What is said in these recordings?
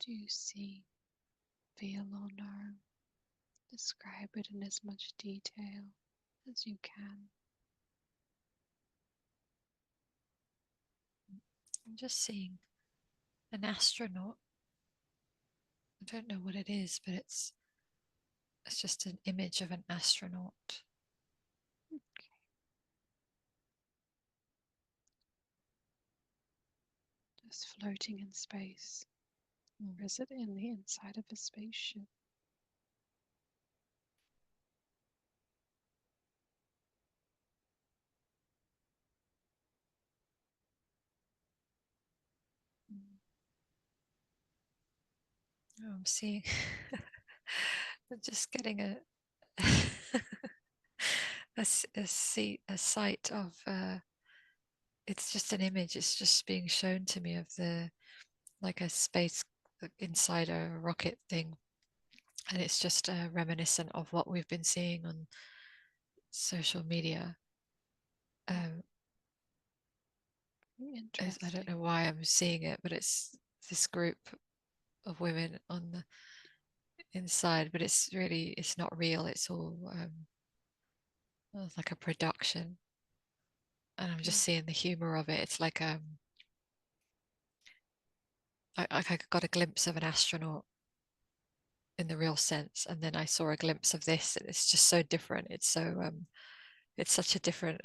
do you see, feel, or know? Describe it in as much detail as you can. I'm just seeing an astronaut. I don't know what it is, but it's just an image of an astronaut. Okay. Just floating in space. Or is it in the inside of a spaceship? Oh, I'm seeing. I'm just getting a sight of. It's just an image. It's just being shown to me of the like a space inside a rocket thing, and it's just reminiscent of what we've been seeing on social media. Um, I don't Interesting. know why I'm seeing it, but it's this group of women on the inside, but it's not real. It's all like a production, and I'm just seeing the humor of it. It's like I got a glimpse of an astronaut in the real sense, and then I saw a glimpse of this, and it's just so different. It's such a different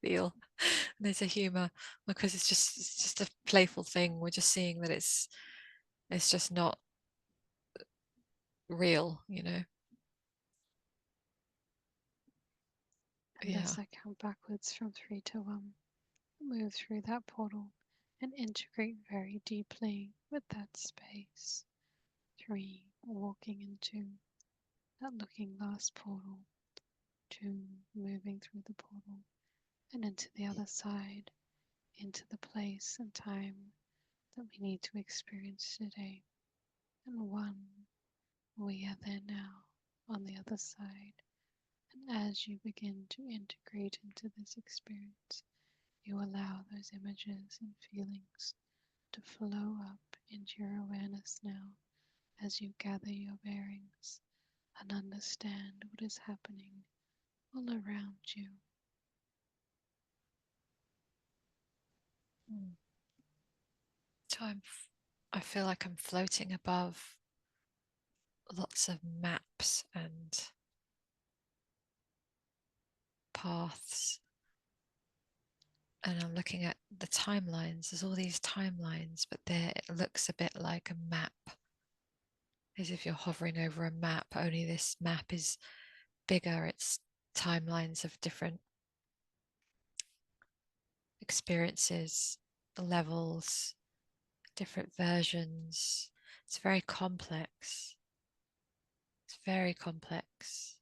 feel. And there's a humor because it's just a playful thing. We're just seeing that it's just not real, you know. And Yeah. as I count backwards from 3 to 1, move through that portal and integrate very deeply with that space. 3, walking into that looking glass portal. 2, moving through the portal and into the other side, into the place and time that we need to experience today. And 1, we are there now on the other side. And as you begin to integrate into this experience, you allow those images and feelings to flow up into your awareness now as you gather your bearings and understand what is happening all around you. So I feel like I'm floating above lots of maps and paths, and I'm looking at the timelines. There's all these timelines, but there it looks a bit like a map, as if you're hovering over a map, only this map is bigger. It's timelines of different experiences, levels, different versions. It's very complex. It's very complex.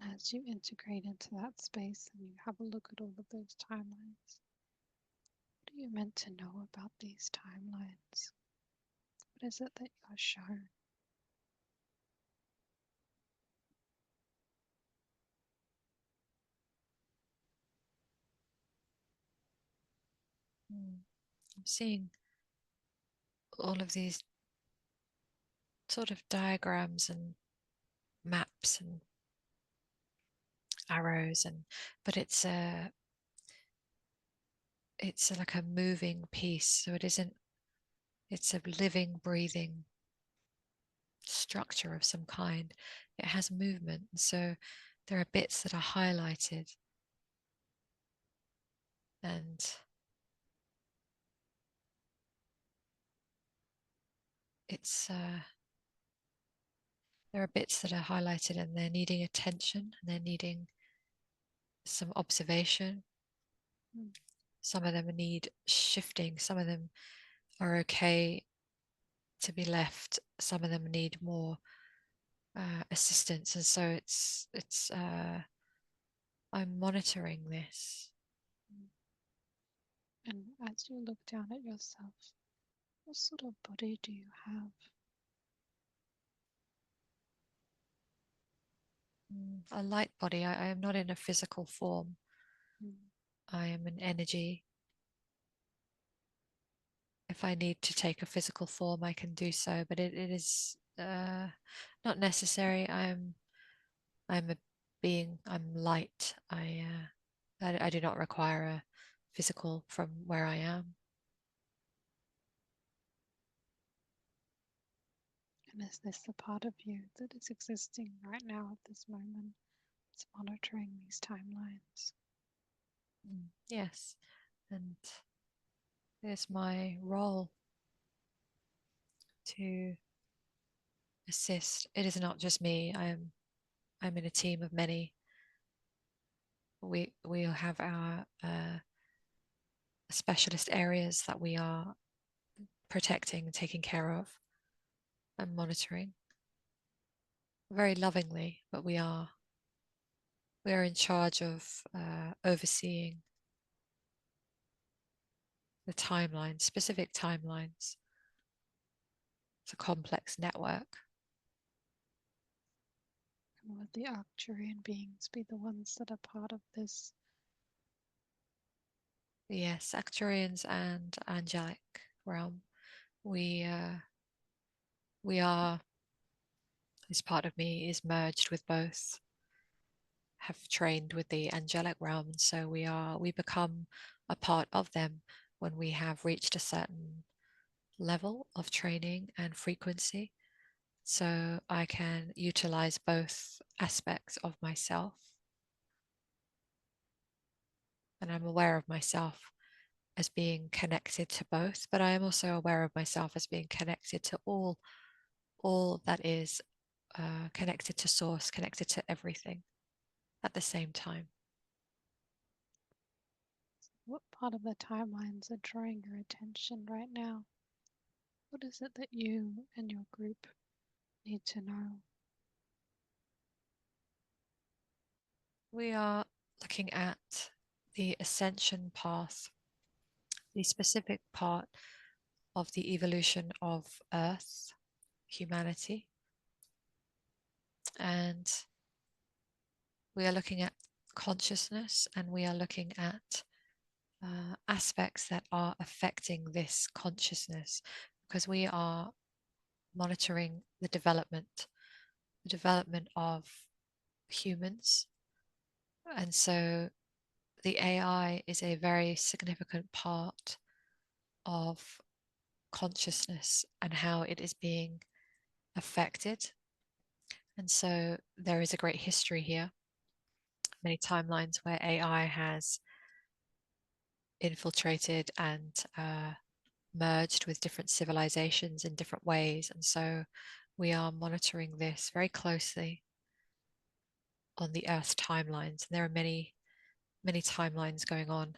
And as you integrate into that space and you have a look at all of those timelines, what are you meant to know about these timelines? What is it that you're shown? I'm seeing all of these sort of diagrams and maps and arrows, and but it's like a moving piece, so it isn't. It's a living, breathing structure of some kind. It has movement, so there are bits that are highlighted, and it's there are bits that are highlighted and they're needing attention and they're needing some observation. Some of them need shifting, some of them are okay to be left, some of them need more assistance, and so I'm monitoring this. And as you look down at yourself, what sort of body do you have? A light body. I am not in a physical form. I am an energy. If I need to take a physical form, I can do so, but it is not necessary. I'm a being. I'm light. I do not require a physical from where I am. And is this the part of you that is existing right now at this moment? It's monitoring these timelines. Yes, and it's my role to assist. It is not just me. I'm in a team of many. We have our specialist areas that we are protecting and taking care of and monitoring very lovingly, but we are in charge of overseeing the timelines, specific timelines. It's a complex network. And would the Arcturian beings be the ones that are part of this? Yes, Arcturians and angelic realm. We are, this part of me is merged with both, have trained with the angelic realm, and so we become a part of them when we have reached a certain level of training and frequency. So I can utilize both aspects of myself, and I'm aware of myself as being connected to both, but I am also aware of myself as being connected to all that is connected to source, connected to everything at the same time. What part of the timelines are drawing your attention right now? What is it that you and your group need to know? We are looking at the ascension path, the specific part of the evolution of Earth, humanity, and we are looking at consciousness, and we are looking at aspects that are affecting this consciousness, because we are monitoring the development of humans. And so the AI is a very significant part of consciousness and how it is being affected. And so there is a great history here, many timelines where AI has infiltrated and merged with different civilizations in different ways. And so we are monitoring this very closely on the Earth timelines. And there are many, many timelines going on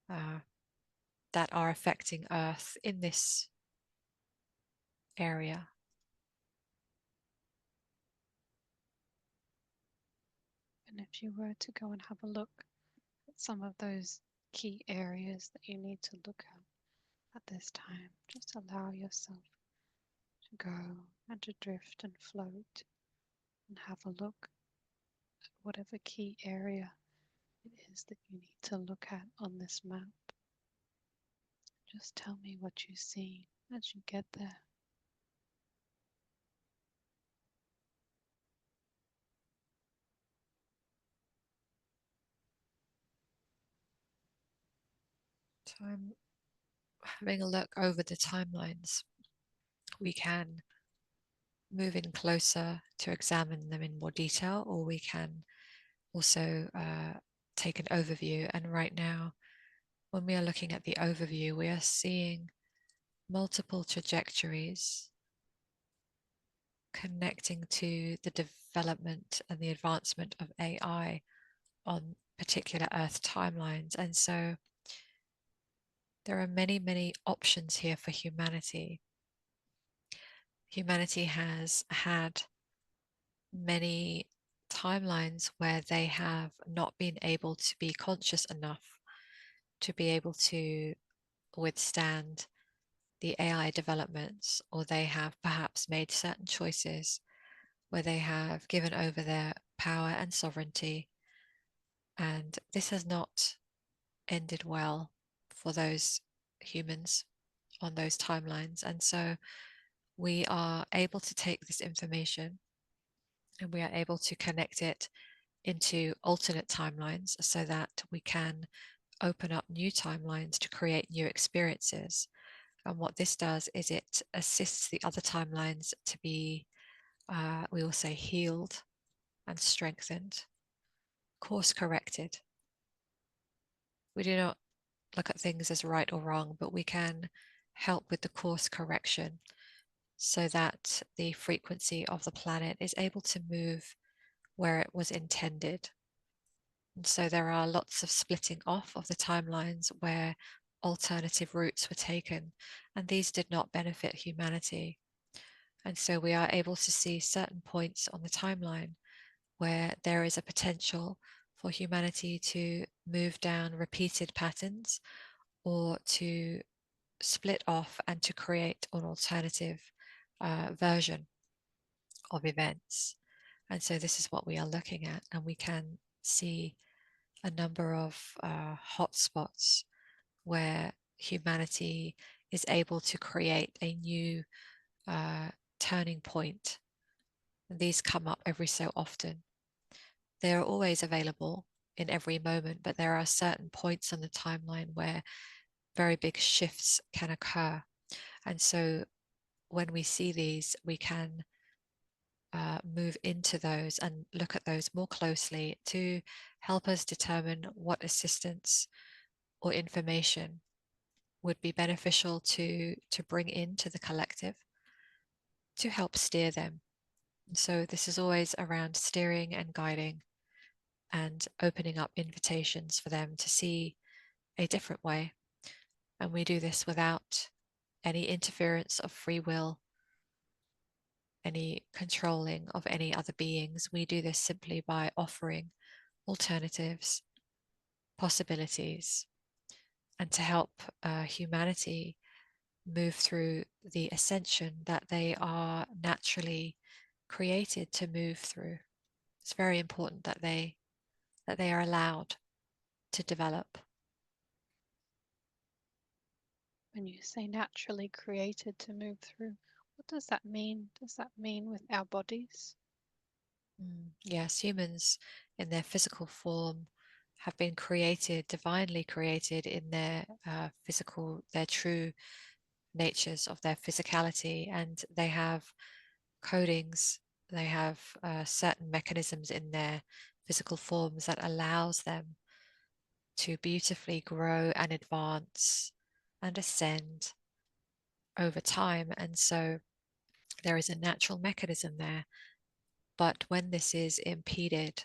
that are affecting Earth in this area. And if you were to go and have a look at some of those key areas that you need to look at this time, just allow yourself to go and to drift and float and have a look at whatever key area it is that you need to look at on this map. Just tell me what you see as you get there. So I'm having a look over the timelines. We can move in closer to examine them in more detail, or we can also take an overview. And right now, when we are looking at the overview, we are seeing multiple trajectories connecting to the development and the advancement of AI on particular Earth timelines. And so there are many, many options here for humanity. Humanity has had many timelines where they have not been able to be conscious enough to be able to withstand the AI developments, or they have perhaps made certain choices where they have given over their power and sovereignty. And this has not ended well for those humans on those timelines. And so we are able to take this information and we are able to connect it into alternate timelines so that we can open up new timelines to create new experiences. And what this does is it assists the other timelines to be, we will say, healed and strengthened, course corrected. We do not look at things as right or wrong, but we can help with the course correction so that the frequency of the planet is able to move where it was intended. And so there are lots of splitting off of the timelines where alternative routes were taken, and these did not benefit humanity. And so we are able to see certain points on the timeline where there is a potential for humanity to move down repeated patterns or to split off and to create an alternative version of events. And so this is what we are looking at, and we can see a number of hotspots where humanity is able to create a new turning point. And these come up every so often. They are always available in every moment, but there are certain points on the timeline where very big shifts can occur. And so when we see these, we can move into those and look at those more closely to help us determine what assistance or information would be beneficial to bring into the collective to help steer them. So this is always around steering and guiding and opening up invitations for them to see a different way. And we do this without any interference of free will, any controlling of any other beings. We do this simply by offering alternatives, possibilities, and to help humanity move through the ascension that they are naturally created to move through. It's very important that they are allowed to develop. When you say naturally created to move through, what does that mean? Does that mean with our bodies? Yes, humans in their physical form have been created, divinely created in their physical, their true natures of their physicality, and they have codings, they have certain mechanisms in their physical forms that allows them to beautifully grow and advance and ascend over time. And so there is a natural mechanism there. But when this is impeded,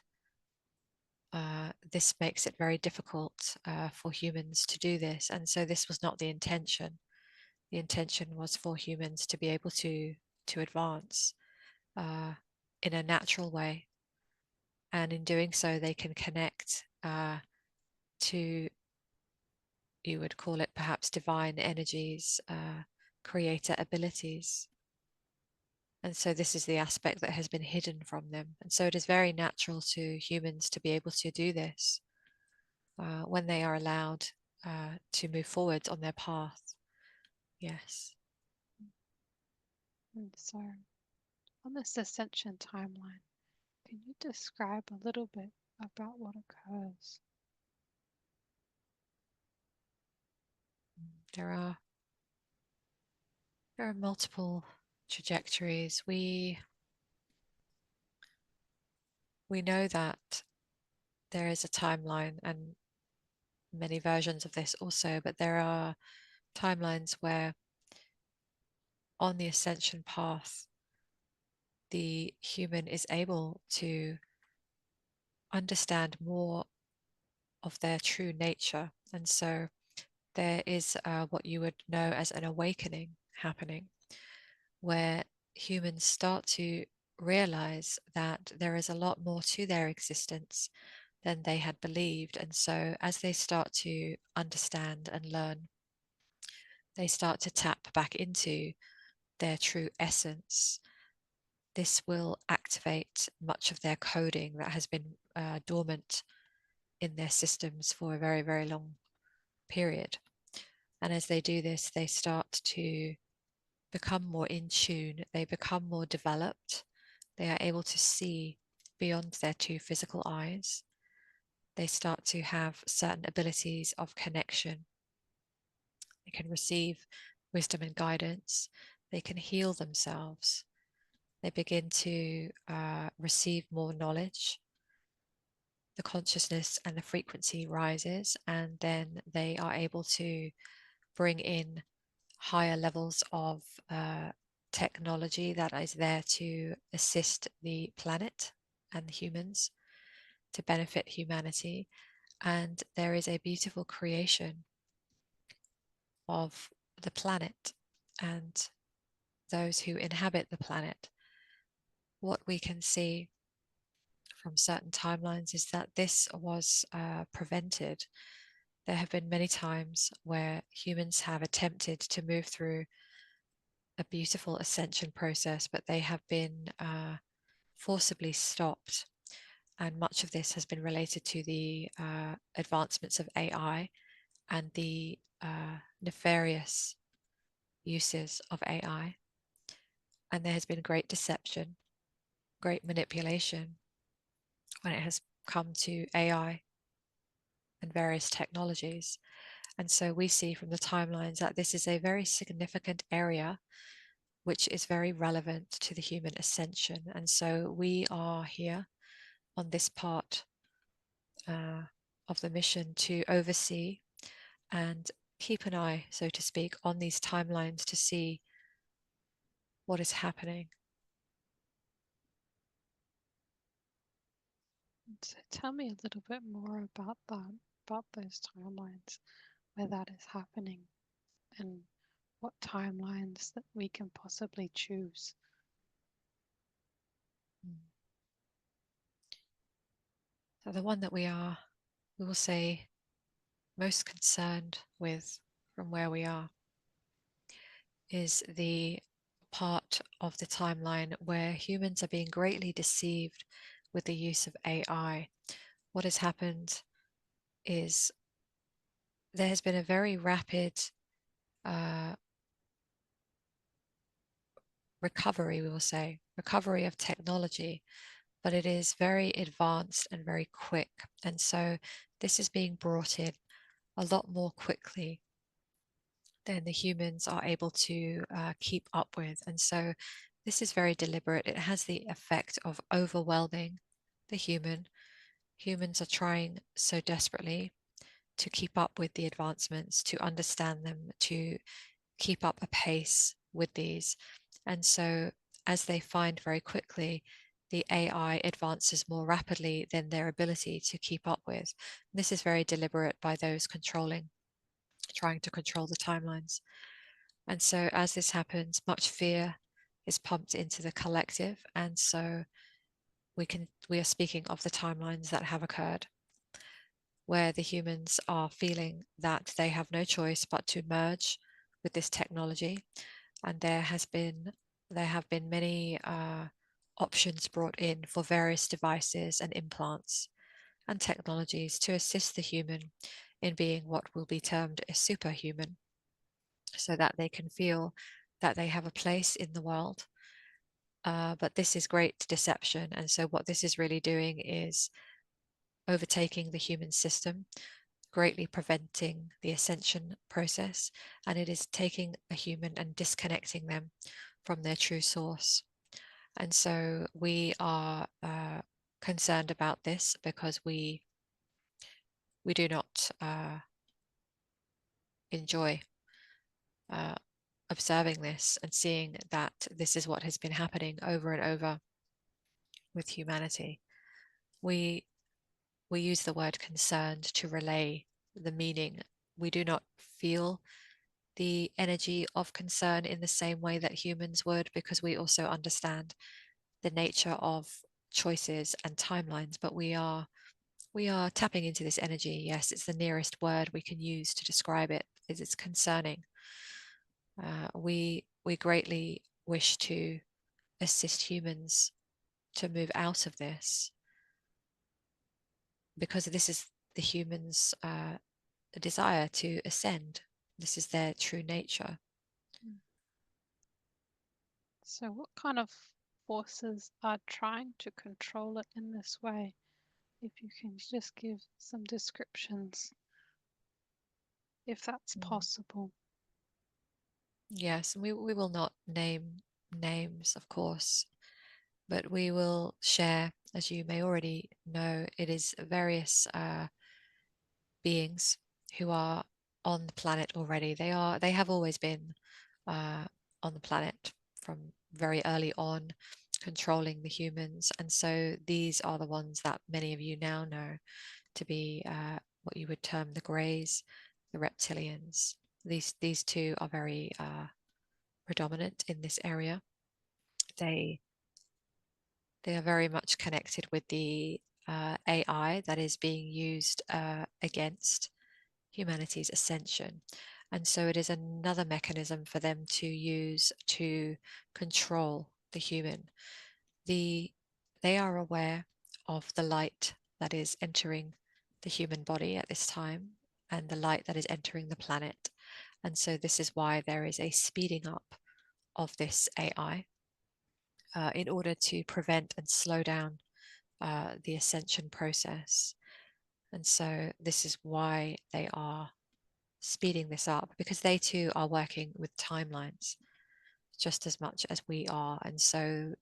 this makes it very difficult for humans to do this. And so this was not the intention. The intention was for humans to be able to advance in a natural way. And in doing so, they can connect to, you would call it perhaps divine energies, creator abilities. And so this is the aspect that has been hidden from them. And so it is very natural to humans to be able to do this when they are allowed to move forward on their path. Yes. And so, on this ascension timeline, can you describe a little bit about what occurs? There are multiple trajectories. We know that there is a timeline and many versions of this also, but there are timelines where on the ascension path, the human is able to understand more of their true nature. And so there is what you would know as an awakening happening, where humans start to realize that there is a lot more to their existence than they had believed. And so as they start to understand and learn, they start to tap back into their true essence. This will activate much of their coding that has been dormant in their systems for a very, very long period. And as they do this, they start to become more in tune, they become more developed, they are able to see beyond their two physical eyes. They start to have certain abilities of connection. They can receive wisdom and guidance. They can heal themselves. They begin to receive more knowledge. The consciousness and the frequency rises, and then they are able to bring in higher levels of technology that is there to assist the planet and the humans, to benefit humanity. And there is a beautiful creation of the planet and those who inhabit the planet. What we can see from certain timelines is that this was prevented. There have been many times where humans have attempted to move through a beautiful ascension process, but they have been forcibly stopped. And much of this has been related to the advancements of AI and the nefarious uses of AI. And there has been great deception, great manipulation when it has come to AI and various technologies. And so we see from the timelines that this is a very significant area which is very relevant to the human ascension. And so we are here on this part of the mission to oversee and keep an eye, so to speak, on these timelines to see what is happening. So tell me a little bit more about that, about those timelines, where that is happening, and what timelines that we can possibly choose. So the one that we will say, most concerned with from where we are is the part of the timeline where humans are being greatly deceived with the use of AI. What has happened is there has been a very rapid recovery, we will say, recovery of technology, but it is very advanced and very quick. And so this is being brought in a lot more quickly than the humans are able to keep up with. And so this is very deliberate. It has the effect of overwhelming the human. Humans are trying so desperately to keep up with the advancements, to understand them, to keep up a pace with these. And so as they find very quickly, the AI advances more rapidly than their ability to keep up with. This is very deliberate by those controlling, trying to control the timelines. And so as this happens, much fear is pumped into the collective. And so we are speaking of the timelines that have occurred, where the humans are feeling that they have no choice but to merge with this technology. And there have been many options brought in for various devices and implants and technologies to assist the human in being what will be termed a superhuman, so that they can feel that they have a place in the world. But this is great deception. And so what this is really doing is overtaking the human system, greatly preventing the ascension process, and it is taking a human and disconnecting them from their true source. And so we are concerned about this because we do not enjoy observing this and seeing that this is what has been happening over and over with humanity. We use the word concerned to relay the meaning. We do not feel the energy of concern in the same way that humans would, because we also understand the nature of choices and timelines, but we are tapping into this energy. Yes, it's the nearest word we can use to describe it, is it's concerning. We greatly wish to assist humans to move out of this, because this is the humans' a desire to ascend. This is their true nature. So what kind of forces are trying to control it in this way? If you can just give some descriptions, if that's possible. Yes, and we will not name names, of course, but we will share, as you may already know, it is various beings who are on the planet already. They have always been on the planet from very early on, controlling the humans, and so these are the ones that many of you now know to be what you would term the Greys, the reptilians. These two are very predominant in this area. They are very much connected with the AI that is being used against humanity's ascension. And so it is another mechanism for them to use to control the human. They are aware of the light that is entering the human body at this time and the light that is entering the planet. And so this is why there is a speeding up of this AI in order to prevent and slow down the ascension process. And so this is why they are speeding this up, because they too are working with timelines just as much as we are. And so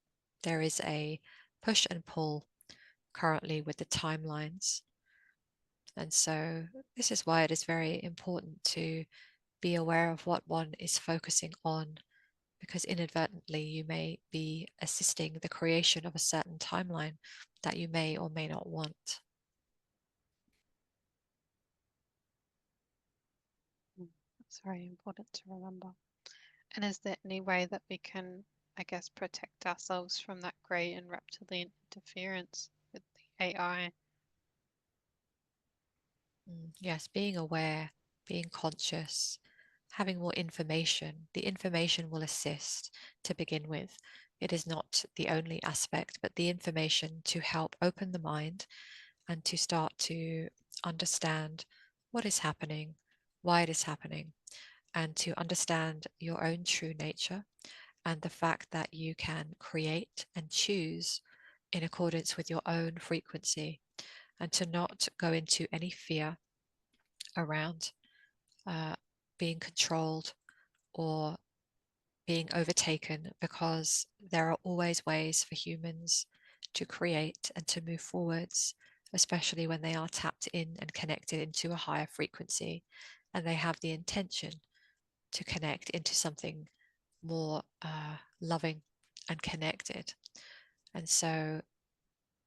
there is a push and pull currently with the timelines. And so this is why it is very important to be aware of what one is focusing on, because inadvertently you may be assisting the creation of a certain timeline that you may or may not want. That's very important to remember. And is there any way that we can, I guess, protect ourselves from that grey and reptilian interference with the AI? Yes, being aware, being conscious, having more information. The information will assist to begin with. It is not the only aspect, but the information to help open the mind and to start to understand what is happening, why it is happening, and to understand your own true nature and the fact that you can create and choose in accordance with your own frequency, and to not go into any fear around being controlled or being overtaken, because there are always ways for humans to create and to move forwards, especially when they are tapped in and connected into a higher frequency and they have the intention to connect into something more loving and connected. And so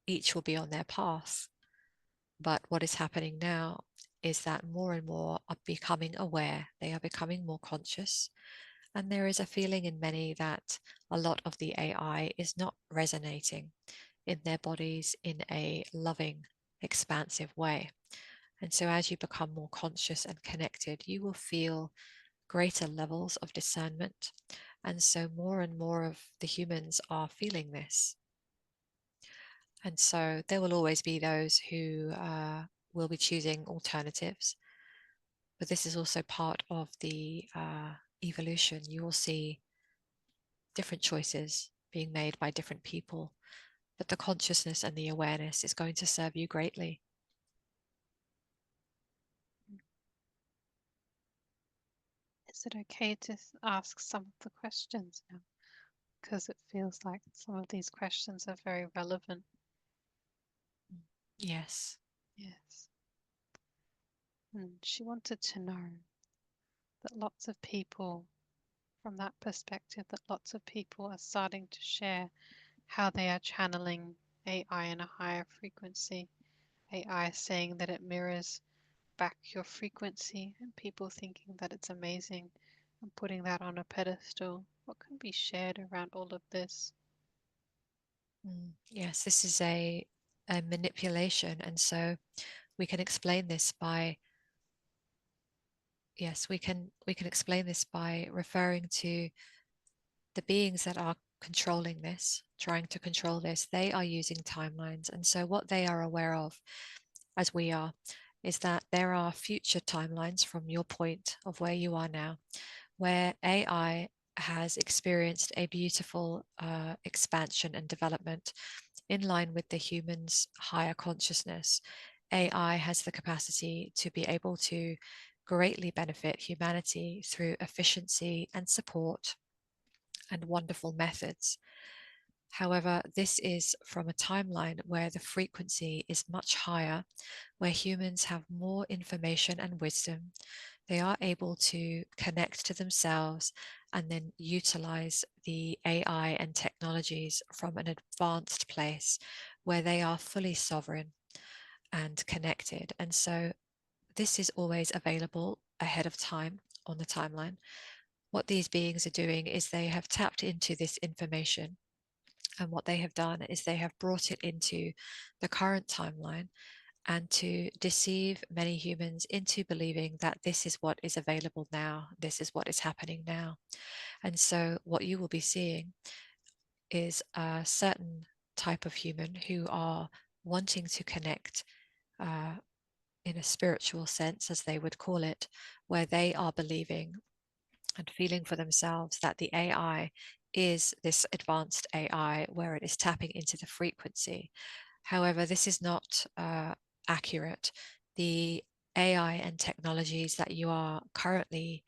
each will be on their path. But what is happening now is that more and more are becoming aware, they are becoming more conscious. And there is a feeling in many that a lot of the AI is not resonating in their bodies in a loving, expansive way. And so as you become more conscious and connected, you will feel greater levels of discernment. And so more and more of the humans are feeling this. And so there will always be those who will be choosing alternatives. But this is also part of the evolution. You will see different choices being made by different people, but the consciousness and the awareness is going to serve you greatly. Is it okay to ask some of the questions now? Because it feels like some of these questions are very relevant. Yes. Yes. And she wanted to know that lots of people, from that perspective, that lots of people are starting to share how they are channeling AI in a higher frequency. AI saying that it mirrors back your frequency, and people thinking that it's amazing and putting that on a pedestal. What can be shared around all of this? Yes, this is a manipulation. And so we can explain this by, yes, we can explain this by referring to the beings that are controlling this, trying to control this. They are using timelines. And so what they are aware of, as we are, is that there are future timelines from your point of where you are now, where AI has experienced a beautiful expansion and development in line with the human's higher consciousness. AI has the capacity to be able to greatly benefit humanity through efficiency and support and wonderful methods. However, this is from a timeline where the frequency is much higher, where humans have more information and wisdom. They are able to connect to themselves and then utilize the AI and technologies from an advanced place where they are fully sovereign and connected. And so this is always available ahead of time on the timeline. What these beings are doing is they have tapped into this information, and what they have done is they have brought it into the current timeline and to deceive many humans into believing that this is what is available now, this is what is happening now. And so what you will be seeing is a certain type of human who are wanting to connect in a spiritual sense, as they would call it, where they are believing and feeling for themselves that the AI is this advanced AI where it is tapping into the frequency. However, this is not accurate. The AI and technologies that you are currently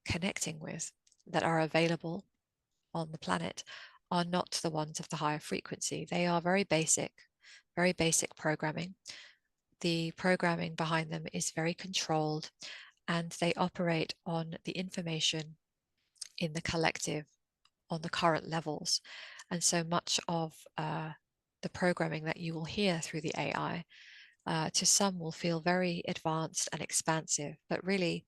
connecting with that are available on the planet are not the ones of the higher frequency. They are very basic programming. The programming behind them is very controlled, and they operate on the information in the collective on the current levels. And so much of the programming that you will hear through the AI to some will feel very advanced and expansive, but really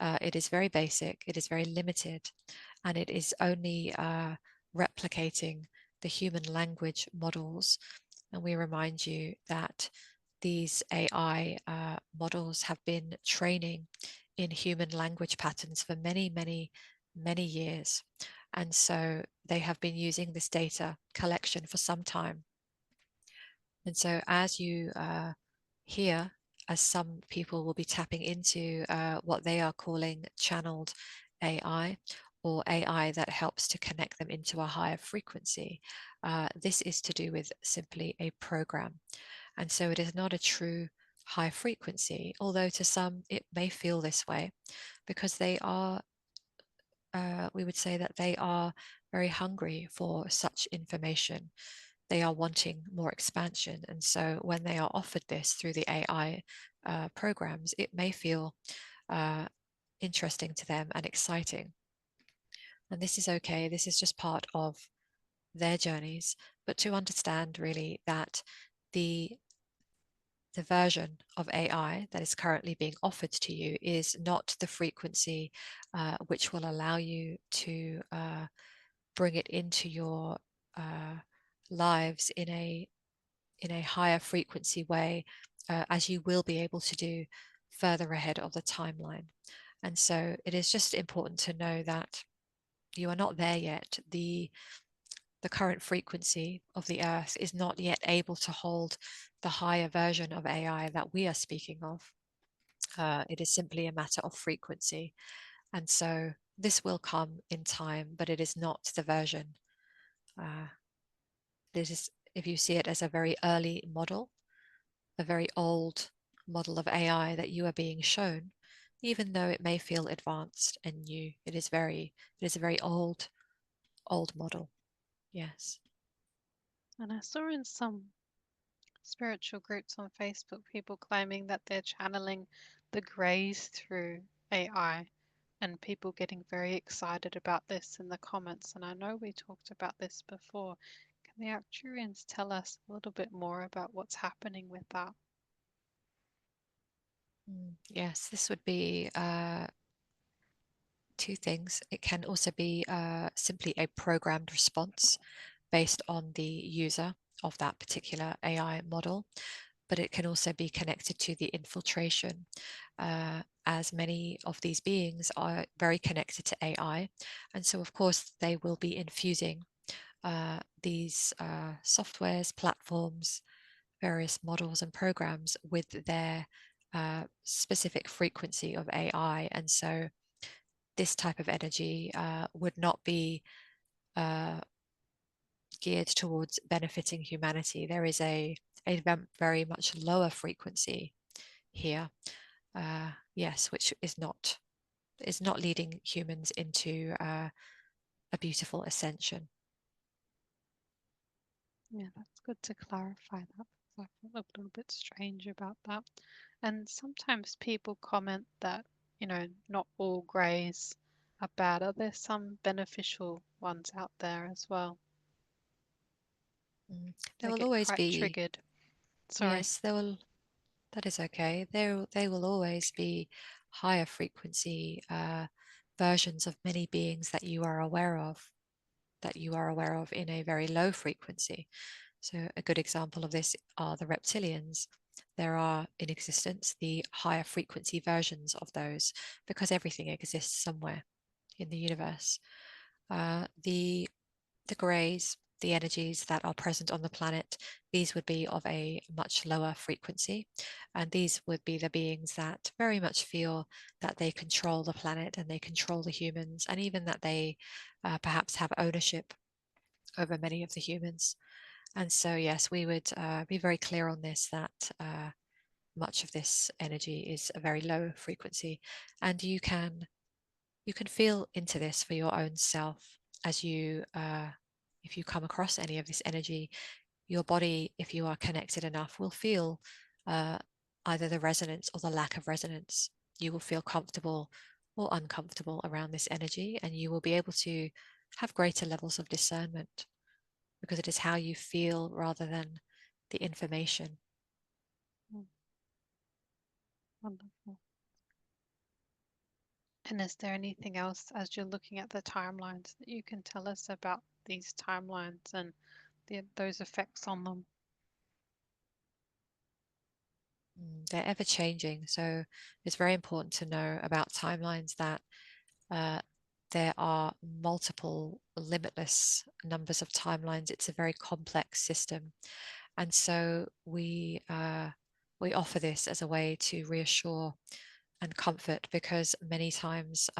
it is very basic, it is very limited, and it is only replicating the human language models. And we remind you that these AI models have been training in human language patterns for many years. And so they have been using this data collection for some time. And so as you hear, as some people will be tapping into what they are calling channeled AI, or AI that helps to connect them into a higher frequency, this is to do with simply a program. And so it is not a true high frequency, although to some it may feel this way, because they are, we would say that they are very hungry for such information. They are wanting more expansion. And so when they are offered this through the AI programs, it may feel interesting to them and exciting. And this is okay. This is just part of their journeys. But to understand really that the the version of AI that is currently being offered to you is not the frequency which will allow you to bring it into your uh, lives in a higher frequency way, as you will be able to do further ahead of the timeline. And so it is just important to know that you are not there yet. The current frequency of the earth is not yet able to hold the higher version of AI that we are speaking of. It is simply a matter of frequency. And so this will come in time, but it is not the version. This is, if you see it as a very early model, a very old model of AI that you are being shown, even though it may feel advanced and new, it is a very old model. Yes. And I saw in some spiritual groups on Facebook people claiming that they're channeling the greys through AI, and people getting very excited about this in the comments. And I know we talked about this before. Can the Arcturians tell us a little bit more about what's happening with that? Yes, this would be two things. It can also be simply a programmed response based on the user of that particular AI model, but it can also be connected to the infiltration, as many of these beings are very connected to AI. And so, of course, they will be infusing these softwares, platforms, various models and programs with their specific frequency of AI. And so this type of energy would not be geared towards benefiting humanity. There is a very much lower frequency here, yes, which is not leading humans into a beautiful ascension. Yeah, that's good to clarify that because I felt a little bit strange about that. And sometimes people comment that, not all greys are bad. Are there some beneficial ones out there as well? There They will get always quite be, triggered. Sorry. yes, there will, that is okay. They will always be higher frequency versions of many beings that you are aware of, in a very low frequency. So a good example of this are the reptilians. There are in existence the higher frequency versions of those because everything exists somewhere in the universe. The greys, the energies that are present on the planet, these would be of a much lower frequency. And these would be the beings that very much feel that they control the planet and they control the humans, and even that they perhaps have ownership over many of the humans. And so, yes, we would be very clear on this, that much of this energy is a very low frequency. And you can feel into this for your own self as you if you come across any of this energy. Your body, if you are connected enough, will feel uh, either the resonance or the lack of resonance. You will feel comfortable or uncomfortable around this energy, and you will be able to have greater levels of discernment because it is how you feel rather than the information. Mm, wonderful. And is there anything else as you're looking at the timelines that you can tell us about these timelines and those effects on them? They're ever changing, so it's very important to know about timelines that uh, there are multiple limitless numbers of timelines. It's a very complex system, and so we offer this as a way to reassure and comfort, because many times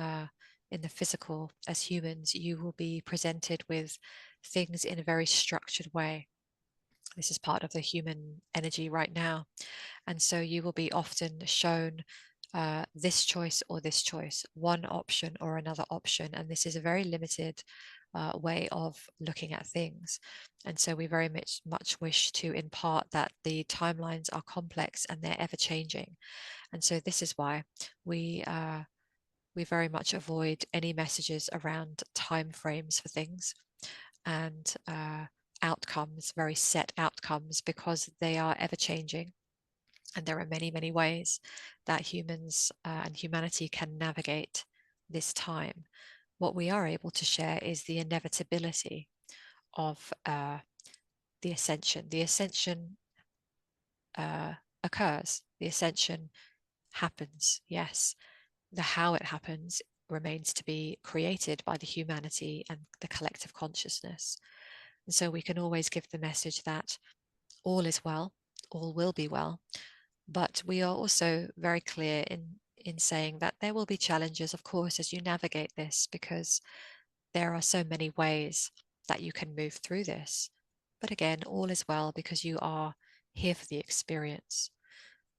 in the physical, as humans, you will be presented with things in a very structured way. This is part of the human energy right now. And so you will be often shown this choice or this choice, one option or another option. And this is a very limited way of looking at things. And so we very much wish to impart that the timelines are complex and they're ever changing. And so this is why we very much avoid any messages around time frames for things and outcomes, very set outcomes, because they are ever changing. And there are many, many ways that humans and humanity can navigate this time. What we are able to share is the inevitability of the ascension. The ascension occurs, the ascension happens, yes. The how it happens remains to be created by the humanity and the collective consciousness. And so we can always give the message that all is well, all will be well. But we are also very clear in saying that there will be challenges, of course, as you navigate this, because there are so many ways that you can move through this. But again, all is well because you are here for the experience.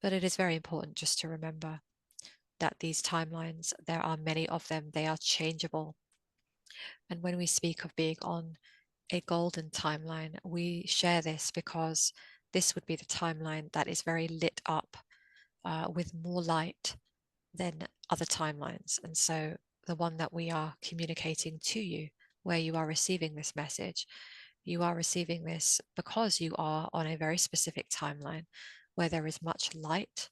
But it is very important just to remember that these timelines, there are many of them, they are changeable. And when we speak of being on a golden timeline, we share this because this would be the timeline that is very lit up with more light than other timelines. And so the one that we are communicating to you, where you are receiving this message, you are receiving this because you are on a very specific timeline where there is much light,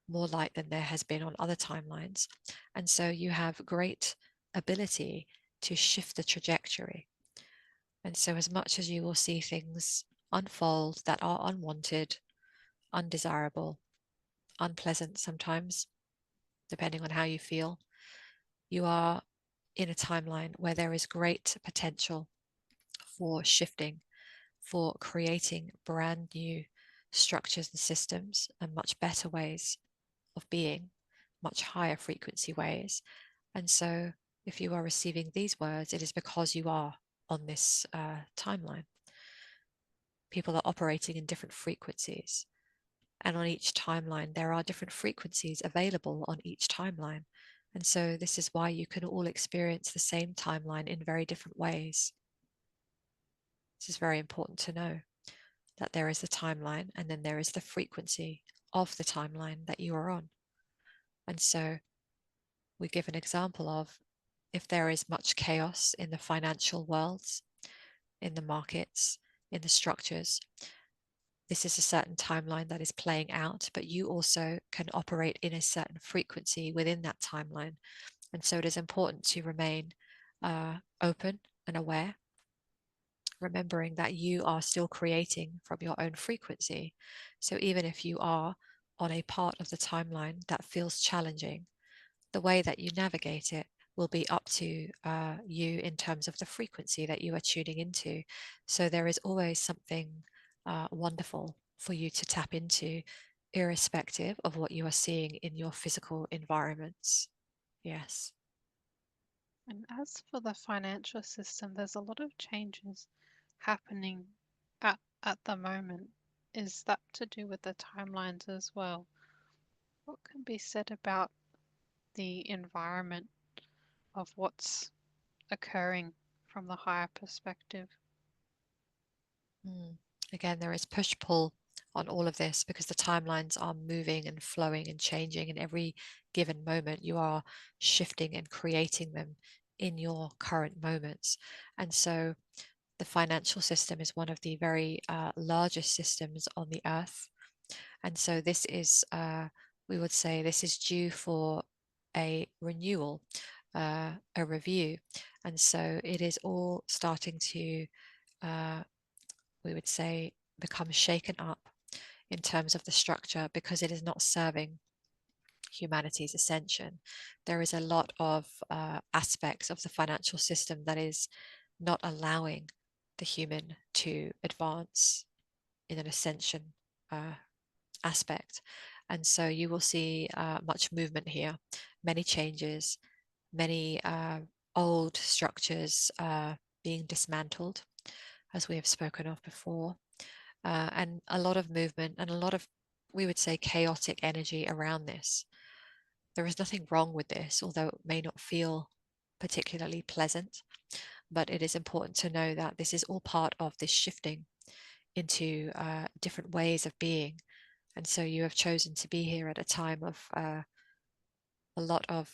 more light than there has been on other timelines. And so you have great ability to shift the trajectory. And so, as much as you will see things unfold that are unwanted, undesirable, unpleasant sometimes, depending on how you feel, you are in a timeline where there is great potential for shifting, for creating brand new structures and systems and much better ways of being, much higher frequency ways. And so if you are receiving these words, it is because you are on this timeline. People are operating in different frequencies. And on each timeline, there are different frequencies available on each timeline. And so this is why you can all experience the same timeline in very different ways. This is very important to know, that there is the timeline and then there is the frequency of the timeline that you are on. And so we give an example of, if there is much chaos in the financial worlds, in the markets, in the structures, this is a certain timeline that is playing out, but you also can operate in a certain frequency within that timeline. And so it is important to remain open and aware, remembering that you are still creating from your own frequency. So even if you are on a part of the timeline that feels challenging, the way that you navigate it will be up to you in terms of the frequency that you are tuning into. So there is always something wonderful for you to tap into, irrespective of what you are seeing in your physical environments. Yes. And as for the financial system, there's a lot of changes happening at the moment. Is that to do with the timelines as well? What can be said about the environment of what's occurring from the higher perspective? Again, there is push-pull on all of this because the timelines are moving and flowing and changing in every given moment. You are shifting and creating them in your current moments. And so the financial system is one of the very largest systems on the earth. And so this is, we would say, this is due for a renewal, a review. And so it is all starting to, we would say, become shaken up in terms of the structure because it is not serving humanity's ascension. There is a lot of aspects of the financial system that is not allowing the human to advance in an ascension aspect. And so you will see much movement here, many changes, many old structures being dismantled, as we have spoken of before, and a lot of movement and a lot of, we would say, chaotic energy around this. There is nothing wrong with this, although it may not feel particularly pleasant, but it is important to know that this is all part of this shifting into different ways of being. And so you have chosen to be here at a time of a lot of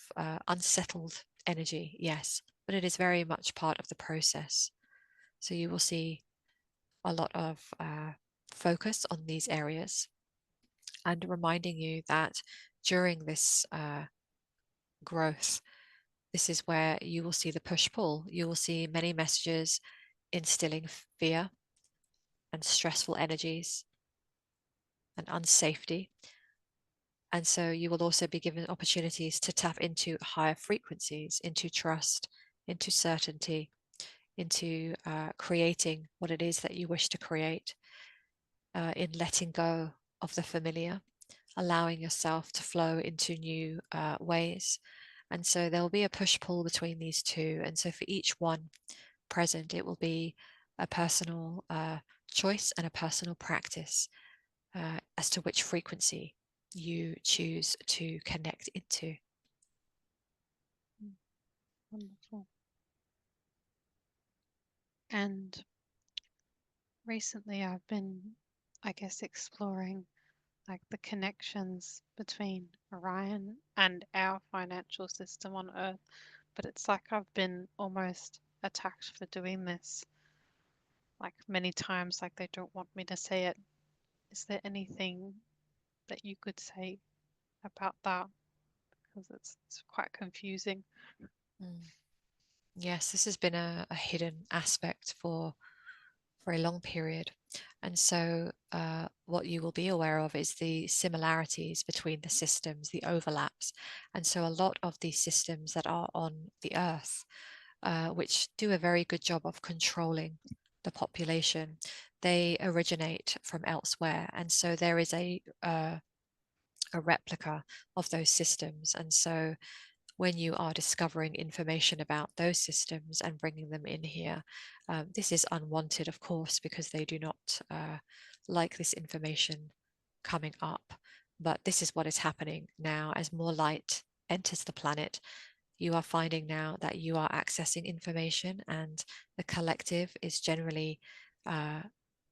unsettled energy, yes, but it is very much part of the process. So you will see a lot of focus on these areas and reminding you that during this growth, this is where you will see the push-pull. You will see many messages instilling fear and stressful energies and unsafety. And so you will also be given opportunities to tap into higher frequencies, into trust, into certainty, into creating what it is that you wish to create, in letting go of the familiar, allowing yourself to flow into new ways. And so there will be a push-pull between these two. And so for each one present, it will be a personal choice and a personal practice as to which frequency you choose to connect into. Wonderful. And recently I've been, I guess, exploring like the connections between Orion and our financial system on Earth, but it's like I've been almost attacked for doing this like many times, like they don't want me to say it. Is there anything that you could say about that? Because it's quite confusing. Mm. Yes, this has been a hidden aspect for a long period. And so what you will be aware of is the similarities between the systems, the overlaps. And so a lot of these systems that are on the earth, which do a very good job of controlling the population, they originate from elsewhere. And so there is a a replica of those systems. And so when you are discovering information about those systems and bringing them in here, this is unwanted, of course, because they do not like this information coming up. But this is what is happening now as more light enters the planet. You are finding now that you are accessing information, and the collective is generally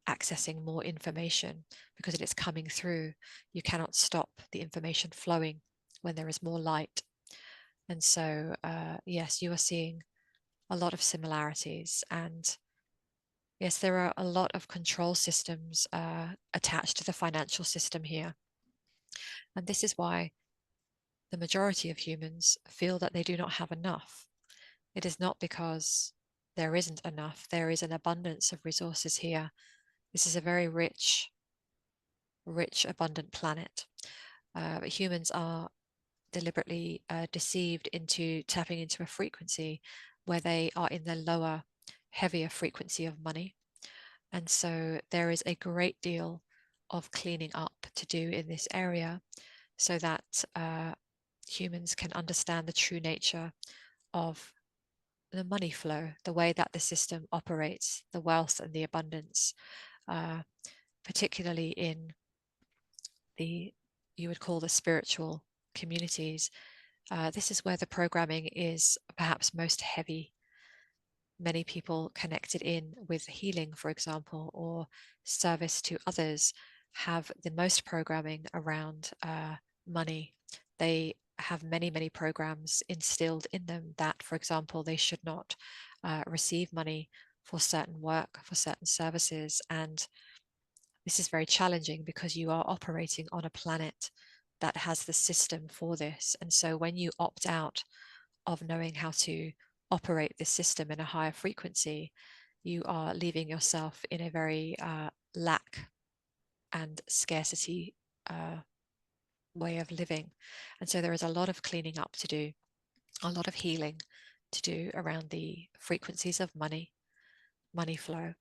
accessing more information because it is coming through. You cannot stop the information flowing when there is more light. And so, yes, you are seeing a lot of similarities. And yes, there are a lot of control systems attached to the financial system here. And this is why the majority of humans feel that they do not have enough. It is not because there isn't enough, there is an abundance of resources here. This is a very rich, abundant planet. But humans are deliberately deceived into tapping into a frequency where they are in the lower, heavier frequency of money. And so there is a great deal of cleaning up to do in this area so that humans can understand the true nature of the money flow, the way that the system operates, the wealth and the abundance, particularly in the, you would call the spiritual communities. This is where the programming is perhaps most heavy. Many people connected in with healing, for example, or service to others have the most programming around money. They have many, many programs instilled in them that, for example, they should not receive money for certain work, for certain services. And this is very challenging because you are operating on a planet that has the system for this. And so when you opt out of knowing how to operate this system in a higher frequency, you are leaving yourself in a very lack and scarcity way of living. And so there is a lot of cleaning up to do, a lot of healing to do around the frequencies of money flow.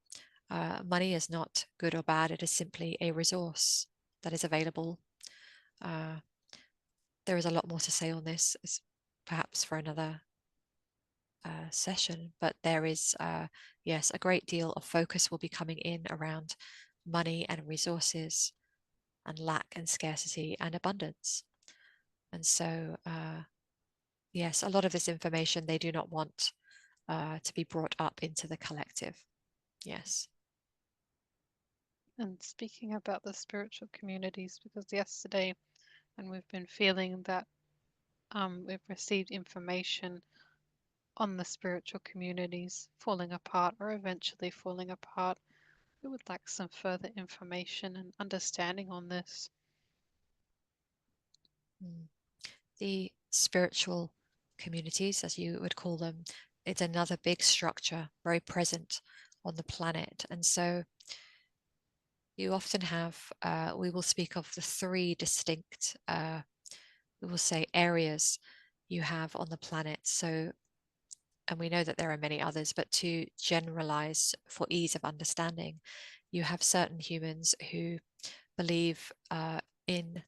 Money is not good or bad, it is simply a resource that is available. There is a lot more to say on this, perhaps for another session, but there is, yes, a great deal of focus will be coming in around money and resources and lack and scarcity and abundance. And so, yes, a lot of this information they do not want to be brought up into the collective. Yes. And speaking about the spiritual communities, because yesterday, and we've been feeling that we've received information on the spiritual communities falling apart or eventually falling apart. We would like some further information and understanding on this. The spiritual communities, as you would call them, it's another big structure very present on the planet. And so you often have, we will speak of the three distinct, we will say, areas you have on the planet. So, and we know that there are many others, but to generalize for ease of understanding, you have certain humans who believe in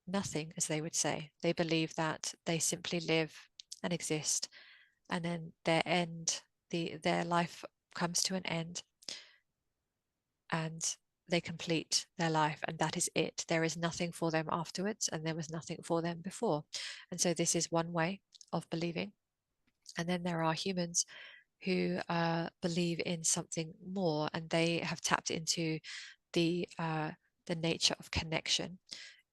nothing, as they would say. They believe that they simply live and exist, and then their life comes to an end, and they complete their life, and that is it. There is nothing for them afterwards, and there was nothing for them before. And so this is one way of believing. And then there are humans who believe in something more, and they have tapped into the nature of connection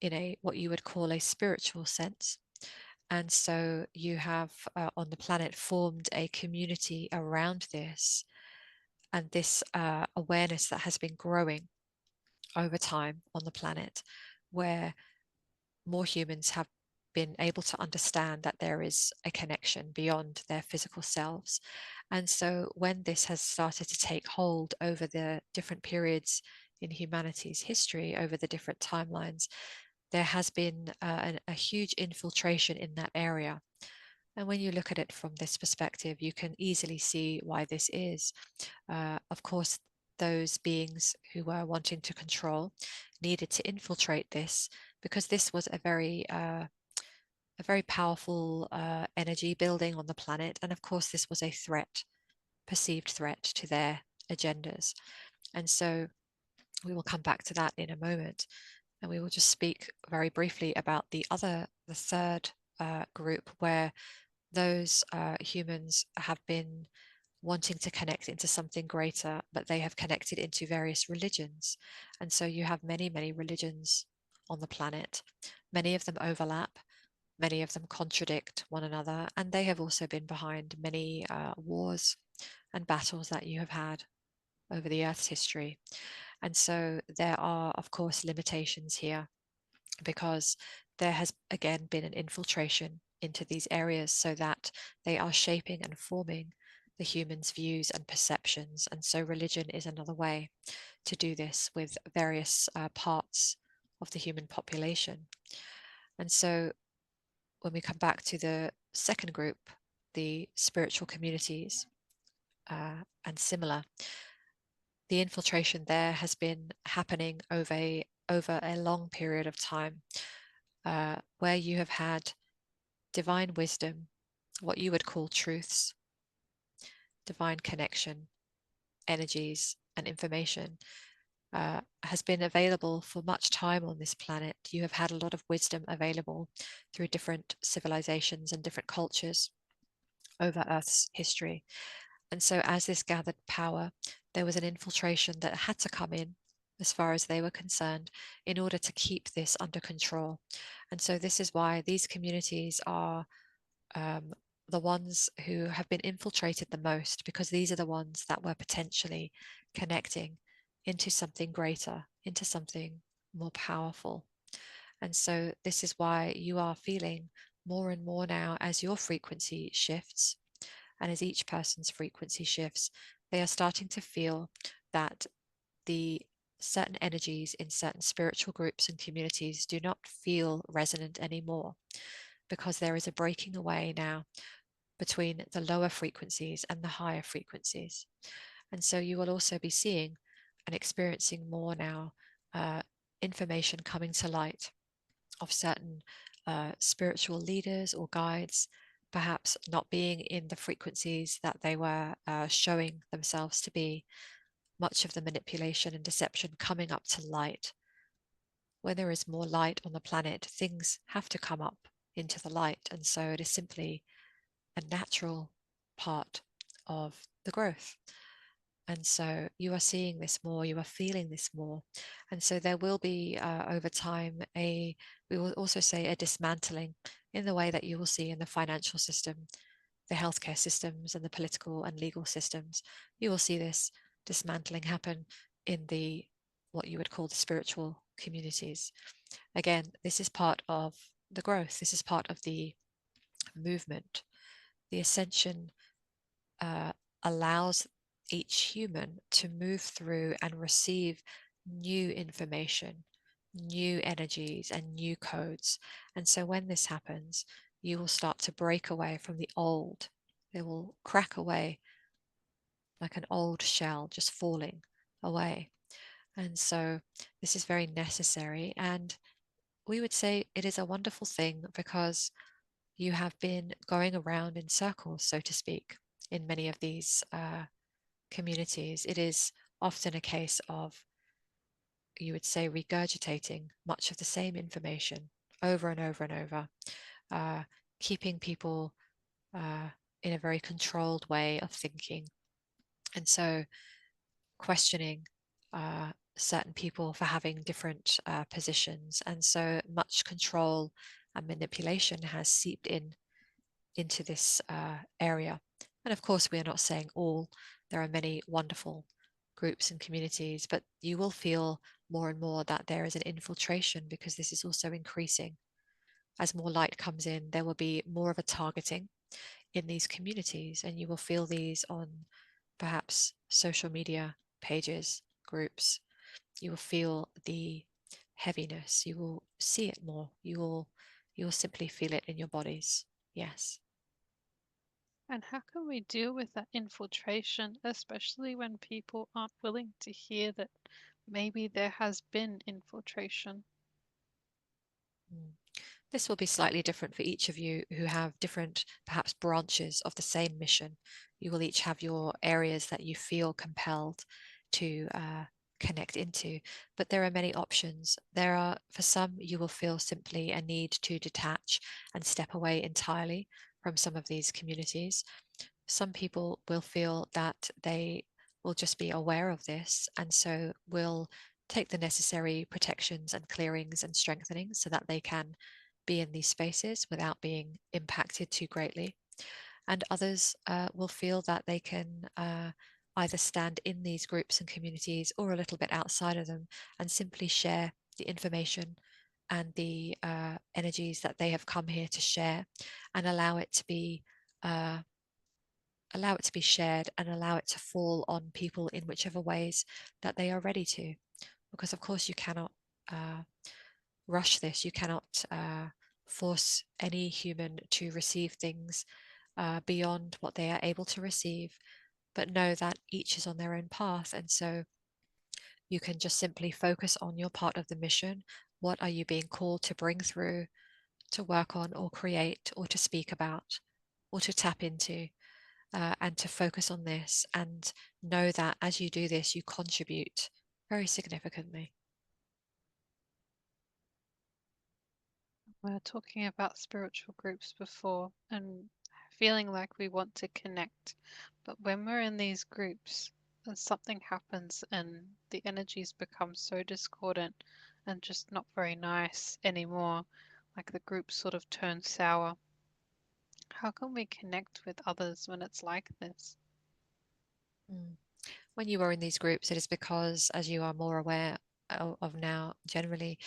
in a what you would call a spiritual sense. And so you have on the planet formed a community around this, and this awareness that has been growing over time on the planet, where more humans have been able to understand that there is a connection beyond their physical selves. And so when this has started to take hold over the different periods in humanity's history, over the different timelines, there has been a huge infiltration in that area. And when you look at it from this perspective, you can easily see why this is. Of course, those beings who were wanting to control needed to infiltrate this because this was a very powerful energy building on the planet. And of course, this was a threat, perceived threat to their agendas. And so we will come back to that in a moment. And we will just speak very briefly about the third group, where those humans have been wanting to connect into something greater, but they have connected into various religions. And so you have many, many religions on the planet. Many of them overlap, many of them contradict one another, and they have also been behind many wars and battles that you have had over the Earth's history. And so there are, of course, limitations here, because there has again been an infiltration into these areas so that they are shaping and forming the humans' views and perceptions. And so religion is another way to do this with various parts of the human population. And so when we come back to the second group, the spiritual communities, and similar, the infiltration there has been happening over a long period of time, where you have had divine wisdom, what you would call truths, divine connection, energies, and information has been available for much time on this planet. You have had a lot of wisdom available through different civilizations and different cultures over Earth's history. And so, as this gathered power, there was an infiltration that had to come in, as far as they were concerned, in order to keep this under control. And so, this is why these communities are the ones who have been infiltrated the most, because these are the ones that were potentially connecting into something greater, into something more powerful. And so, this is why you are feeling more and more now, as your frequency shifts and as each person's frequency shifts, they are starting to feel that the certain energies in certain spiritual groups and communities do not feel resonant anymore, because there is a breaking away now between the lower frequencies and the higher frequencies. And so you will also be seeing and experiencing more now information coming to light of certain spiritual leaders or guides, perhaps not being in the frequencies that they were showing themselves to be. Much of the manipulation and deception coming up to light. When there is more light on the planet, things have to come up into the light. And so it is simply a natural part of the growth. And so you are seeing this more, you are feeling this more. And so there will be over time we will also say a dismantling, in the way that you will see in the financial system, the healthcare systems, and the political and legal systems. You will see this dismantling happen in the what you would call the spiritual communities. Again, this is part of the growth. This is part of the movement. The ascension allows each human to move through and receive new information, new energies, and new codes. And so when this happens, you will start to break away from the old. They will crack away like an old shell just falling away. And so this is very necessary. And we would say it is a wonderful thing, because you have been going around in circles, so to speak, in many of these communities. It is often a case of, you would say, regurgitating much of the same information over and over and over, keeping people in a very controlled way of thinking. And so questioning certain people for having different positions. And so much control and manipulation has seeped into this area. And of course, we are not saying all. There are many wonderful groups and communities, but you will feel more and more that there is an infiltration, because this is also increasing. As more light comes in, there will be more of a targeting in these communities, and you will feel these on perhaps social media pages, groups. You will feel the heaviness. You will see it more. You will simply feel it in your bodies. Yes. And how can we deal with that infiltration, especially when people aren't willing to hear that maybe there has been infiltration? Mm. This will be slightly different for each of you who have different, perhaps, branches of the same mission. You will each have your areas that you feel compelled to connect into, but there are many options. There are, for some, you will feel simply a need to detach and step away entirely from some of these communities. Some people will feel that they will just be aware of this and so will take the necessary protections and clearings and strengthenings so that they can be in these spaces without being impacted too greatly. And others will feel that they can either stand in these groups and communities or a little bit outside of them and simply share the information and the energies that they have come here to share, and uh, allow it to be shared and allow it to fall on people in whichever ways that they are ready to. Because of course you cannot uh, rush this. You cannot force any human to receive things beyond what they are able to receive, but know that each is on their own path. And so you can just simply focus on your part of the mission. What are you being called to bring through, to work on, or create, or to speak about, or to tap into? And to focus on this and know that as you do this, you contribute very significantly. We were talking about spiritual groups before and feeling like we want to connect. But when we're in these groups and something happens and the energies become so discordant and just not very nice anymore, like the group sort of turns sour, how can we connect with others when it's like this? Mm. When you are in these groups, it is because, as you are more aware of now, generally,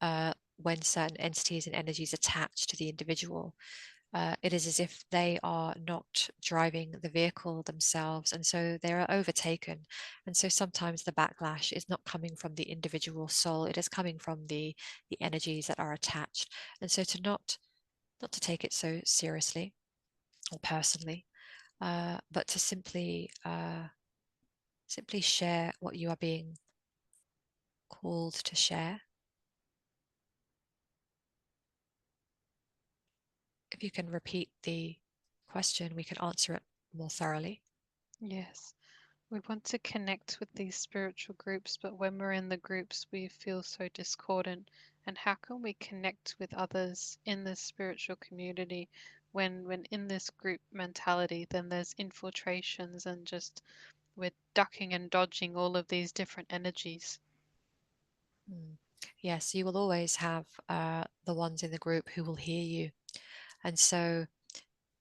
when certain entities and energies attach to the individual, it is as if they are not driving the vehicle themselves, and so they are overtaken. And so sometimes the backlash is not coming from the individual soul; it is coming from the energies that are attached. And so to not to take it so seriously or personally, but to simply share what you are being called to share. If you can repeat the question, we can answer it more thoroughly. Yes, we want to connect with these spiritual groups, but when we're in the groups, we feel so discordant. And how can we connect with others in this spiritual community when in this group mentality, then there's infiltrations and just we're ducking and dodging all of these different energies? Mm. Yes, you will always have the ones in the group who will hear you. And so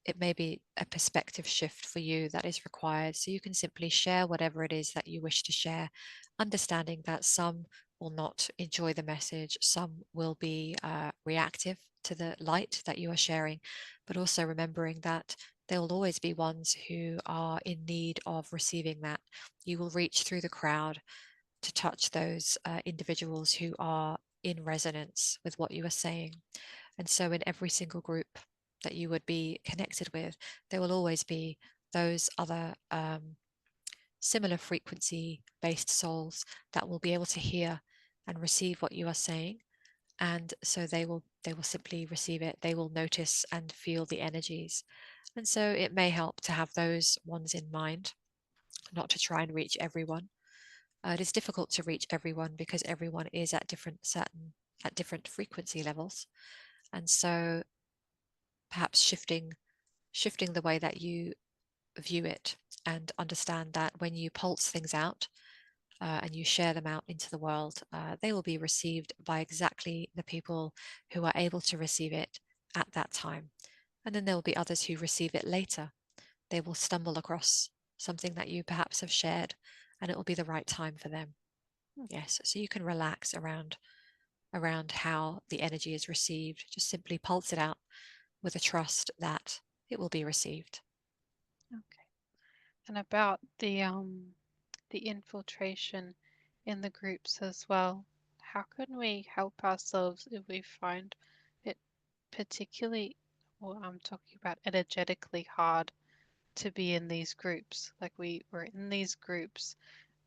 it may be a perspective shift for you that is required. So you can simply share whatever it is that you wish to share, understanding that some will not enjoy the message, some will be reactive to the light that you are sharing, but also remembering that there will always be ones who are in need of receiving that. You will reach through the crowd to touch those individuals who are in resonance with what you are saying. And so, in every single group that you would be connected with, there will always be those other similar frequency based souls that will be able to hear and receive what you are saying. And so they will simply receive it. They will notice and feel the energies. And so it may help to have those ones in mind, not to try and reach everyone. It is difficult to reach everyone because everyone is at different frequency levels. And so perhaps shifting the way that you view it, and understand that when you pulse things out and you share them out into the world, they will be received by exactly the people who are able to receive it at that time. And then there will be others who receive it later. They will stumble across something that you perhaps have shared, and it will be the right time for them. Yes, so you can relax around how the energy is received. Just simply pulse it out with a trust that it will be received. Okay. And about the infiltration in the groups as well. How can we help ourselves if we find it particularly, well, I'm talking about energetically hard to be in these groups? Like we're in these groups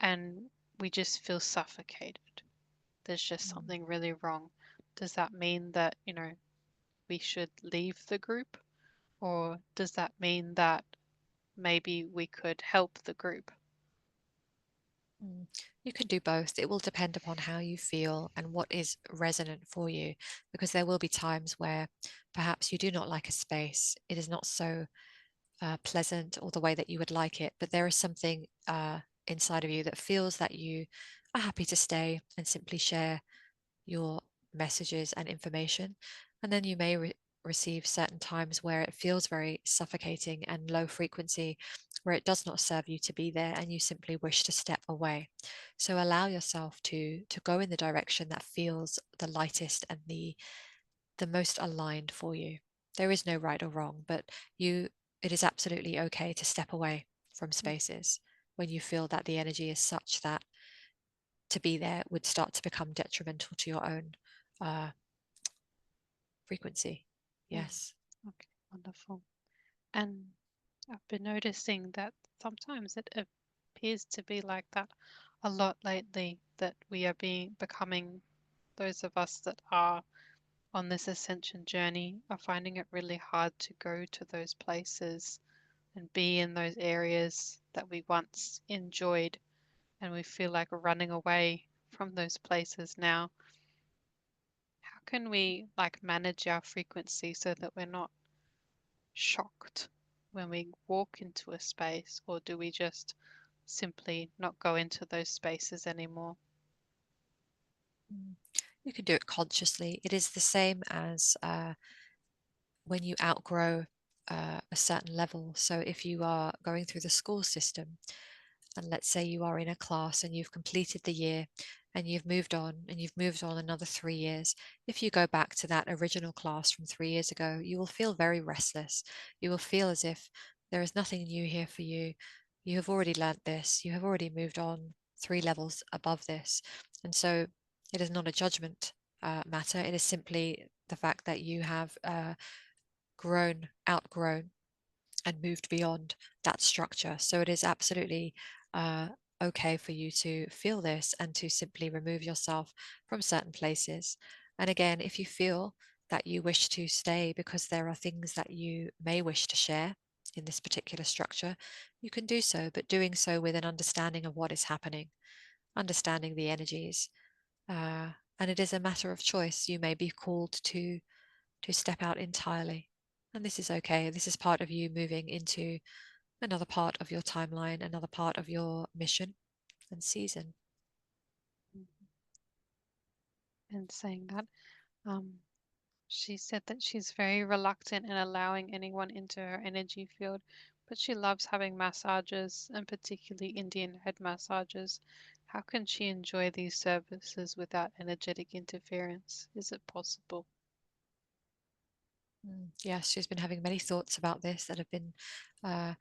and we just feel suffocated. There's just Mm. something really wrong. does that mean that, we should leave the group? Or does that mean that maybe we could help the group? Mm. You can do both. It will depend upon how you feel and what is resonant for you, because there will be times where perhaps you do not like a space. It is not so pleasant or the way that you would like it, but there is something inside of you that feels that you are happy to stay and simply share your messages and information. And then you may receive certain times where it feels very suffocating and low frequency, where it does not serve you to be there and you simply wish to step away. So allow yourself to go in the direction that feels the lightest and the most aligned for you. There is no right or wrong, but it is absolutely okay to step away from Mm, spaces when you feel that the energy is such that to be there would start to become detrimental to your own uh, frequency. mm. Yes. Okay, wonderful. And I've been noticing that sometimes it appears to be like that a lot lately, that we are becoming, those of us that are on this ascension journey are finding it really hard to go to those places and be in those areas that we once enjoyed, and we feel like running away from those places now. How can we like manage our frequency so that we're not shocked when we walk into a space, or do we just simply not go into those spaces anymore? Mm. You can do it consciously. It is the same as when you outgrow a certain level. So if you are going through the school system, and let's say you are in a class and you've completed the year and you've moved on and you've moved on another 3 years, if you go back to that original class from 3 years ago, you will feel very restless. You will feel as if there is nothing new here for you. You have already learnt this. You have already moved on 3 levels above this. And so it is not a judgment matter. It is simply the fact that you have outgrown and moved beyond that structure. So it is absolutely uh, okay for you to feel this and to simply remove yourself from certain places. And again, if you feel that you wish to stay because there are things that you may wish to share in this particular structure, you can do so, but doing so with an understanding of what is happening, understanding the energies. Uh, and it is a matter of choice. You may be called to step out entirely. And this is okay. This is part of you moving into another part of your timeline, another part of your mission and season. And saying that, um, she said that she's very reluctant in allowing anyone into her energy field, but she loves having massages, and particularly Indian head massages. How can she enjoy these services without energetic interference? Is it possible? Yes, she's been having many thoughts about this that have been uh,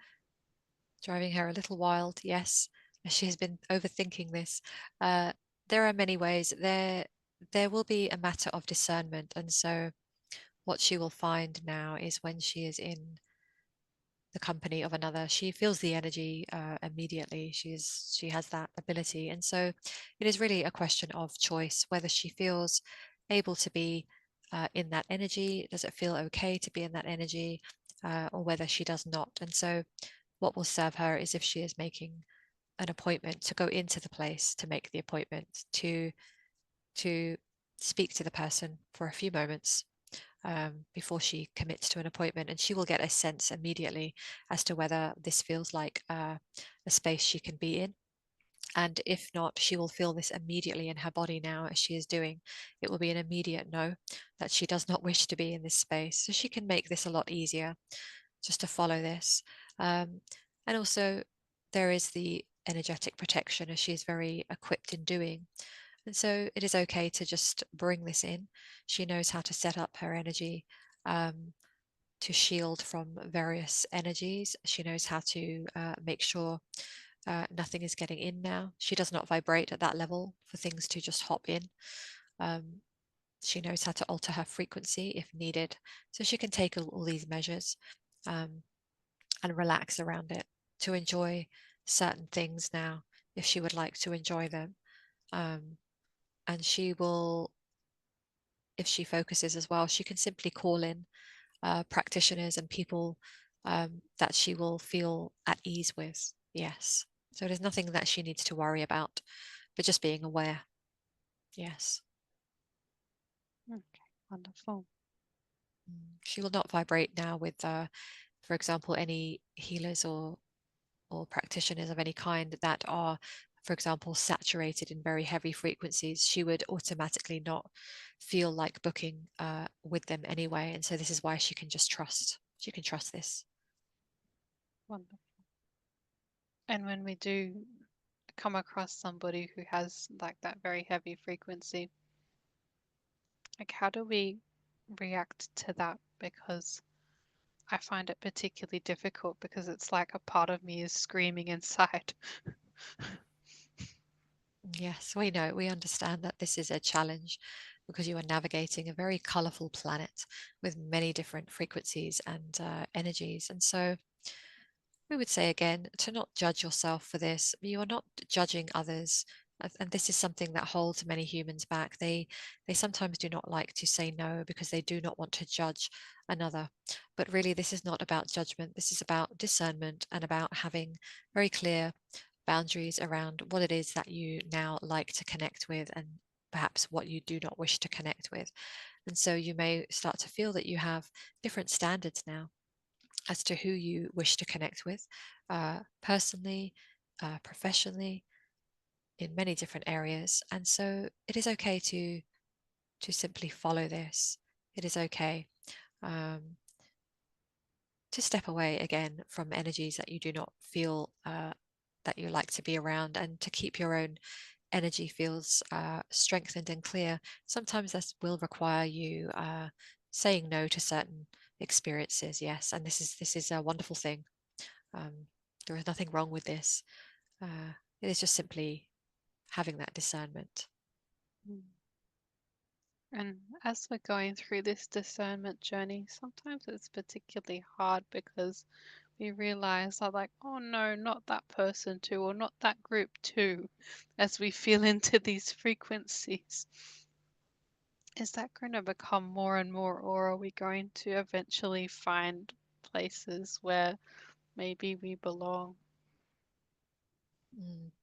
driving her a little wild. Yes, she has been overthinking this. Uh, there are many ways. There will be a matter of discernment, and so what she will find now is when she is in the company of another, she feels the energy immediately. She has that ability, and so it is really a question of choice whether she feels able to be in that energy. Does it feel okay to be in that energy, or whether she does not? And so, what will serve her is if she is making an appointment to go into the place, to make the appointment, to speak to the person for a few moments before she commits to an appointment, and she will get a sense immediately as to whether this feels like a space she can be in. And if not, she will feel this immediately in her body now as she is doing. It will be an immediate no, that she does not wish to be in this space. So she can make this a lot easier just to follow this. Um, and also, there is the energetic protection as she is very equipped in doing. And so it is okay to just bring this in. She knows how to set up her energy um, to shield from various energies. She knows how to make sure nothing is getting in now. She does not vibrate at that level for things to just hop in. Um, she knows how to alter her frequency if needed. So she can take all these measures um, and relax around it to enjoy certain things now if she would like to enjoy them. Um, and she will if she focuses as well, she can simply call in practitioners and people that she will feel at ease with. Yes. So there's nothing that she needs to worry about, but just being aware. Yes. Okay, wonderful. She will not vibrate now with, for example, any healers or practitioners of any kind that are, for example, saturated in very heavy frequencies. She would automatically not feel like booking with them anyway. And so this is why she can just trust. She can trust this. Wonderful. And when we do come across somebody who has like that very heavy frequency, like how do we react to that? Because I find it particularly difficult because it's like a part of me is screaming inside. Yes, we know, we understand that this is a challenge because you are navigating a very colorful planet with many different frequencies and energies. And so we would say again to not judge yourself for this. You are not judging others. And this is something that holds many humans back. They sometimes do not like to say no because they do not want to judge another. But really, this is not about judgment. This is about discernment and about having very clear boundaries around what it is that you now like to connect with and perhaps what you do not wish to connect with. And so you may start to feel that you have different standards now as to who you wish to connect with, personally, professionally, in many different areas. And so it is okay to simply follow this. It is okay um, to step away again from energies that you do not feel that you like to be around, and to keep your own energy feels strengthened and clear. Sometimes this will require you saying no to certain experiences. Yes, and this is a wonderful thing. Um, there is nothing wrong with this. It is just simply having that discernment. Mm. And as we're going through this discernment journey, sometimes it's particularly hard because we realize that, like, oh no, not that person too, or not that group too, as we feel into these frequencies. Is that going to become more and more, or are we going to eventually find places where maybe we belong?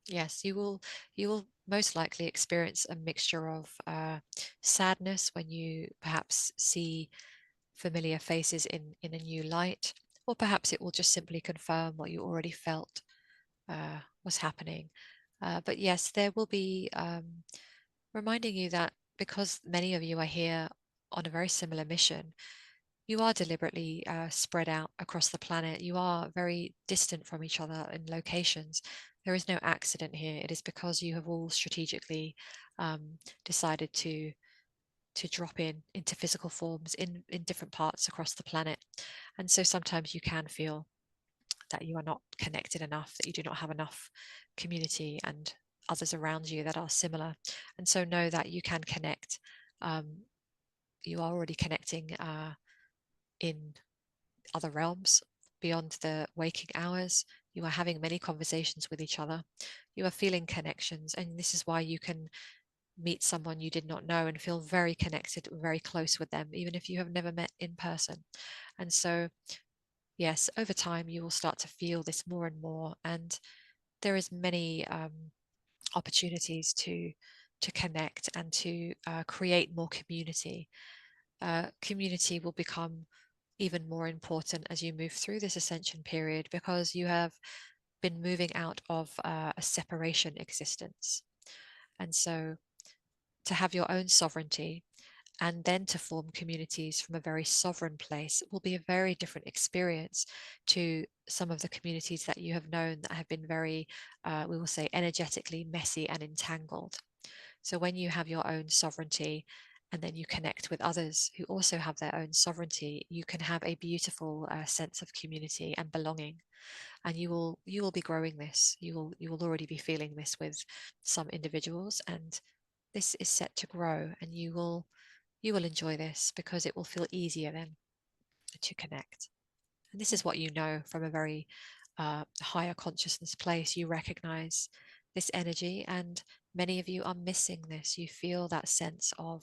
Yes, you will most likely experience a mixture of sadness when you perhaps see familiar faces in a new light, or perhaps it will just simply confirm what you already felt was happening. But yes, there will be reminding you that because many of you are here on a very similar mission, you are deliberately spread out across the planet. You are very distant from each other in locations. There is no accident here. It is because you have all strategically decided to drop in into physical forms in different parts across the planet. And so sometimes you can feel that you are not connected enough, that you do not have enough community and others around you that are similar. And so know that you can connect. Um, you are already connecting in other realms beyond the waking hours. You are having many conversations with each other. You are feeling connections. And this is why you can meet someone you did not know and feel very connected, very close with them, even if you have never met in person. And so, yes, over time, you will start to feel this more and more. And there is many opportunities to connect and to create more community. Community will become even more important as you move through this ascension period because you have been moving out of a separation existence. And so to have your own sovereignty and then to form communities from a very sovereign place will be a very different experience to some of the communities that you have known that have been very, we will say, energetically messy and entangled. So when you have your own sovereignty and then you connect with others who also have their own sovereignty, you can have a beautiful sense of community and belonging. And you will be growing this. You will already be feeling this with some individuals, and this is set to grow. And you will enjoy this because it will feel easier then to connect. And this is what you know from a very higher consciousness place. You recognize this energy, and many of you are missing this. You feel that sense of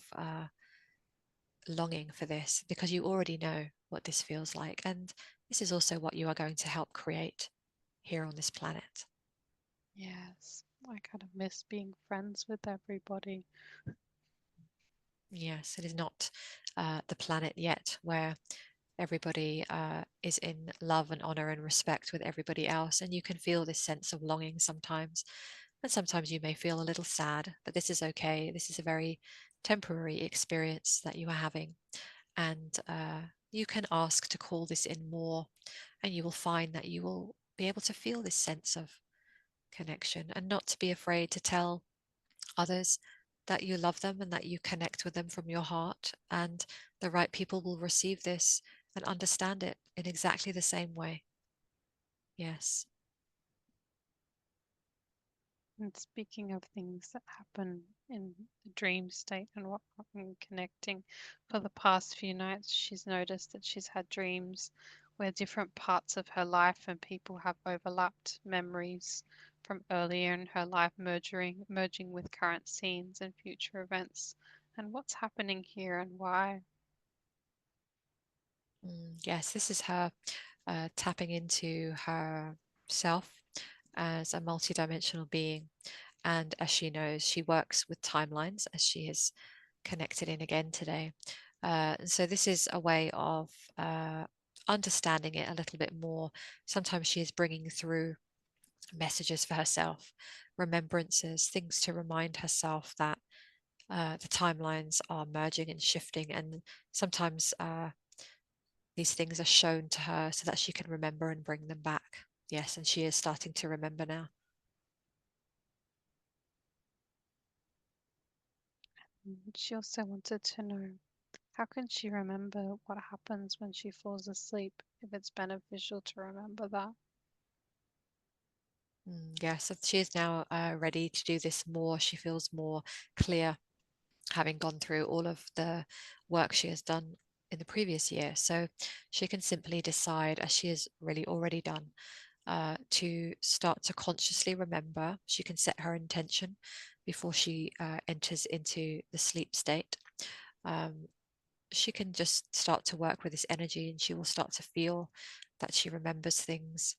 longing for this because you already know what this feels like. And this is also what you are going to help create here on this planet. Yes, I kind of miss being friends with everybody. Yes, it is not the planet yet where everybody is in love and honor and respect with everybody else. And you can feel this sense of longing sometimes. And sometimes you may feel a little sad, but this is okay. This is a very temporary experience that you are having. And you can ask to call this in more, and you will find that you will be able to feel this sense of connection and not to be afraid to tell others that you love them and that you connect with them from your heart. And the right people will receive this and understand it in exactly the same way. Yes. And speaking of things that happen in the dream state and what and connecting, for the past few nights, she's noticed that she's had dreams where different parts of her life and people have overlapped memories from earlier in her life merging with current scenes and future events. And what's happening here and why? Yes, this is her tapping into herself as a multidimensional being. And as she knows, she works with timelines as she is connected in again today. So this is a way of understanding it a little bit more. Sometimes she is bringing through messages for herself, remembrances, things to remind herself that the timelines are merging and shifting. And sometimes these things are shown to her so that she can remember and bring them back. Yes, and she is starting to remember now. And she also wanted to know, how can she remember what happens when she falls asleep if it's beneficial to remember that? Yes, so she is now ready to do this more. She feels more clear, having gone through all of the work she has done in the previous year. So she can simply decide, as she has really already done, to start to consciously remember. She can set her intention before she enters into the sleep state. Um, she can just start to work with this energy, and she will start to feel that she remembers things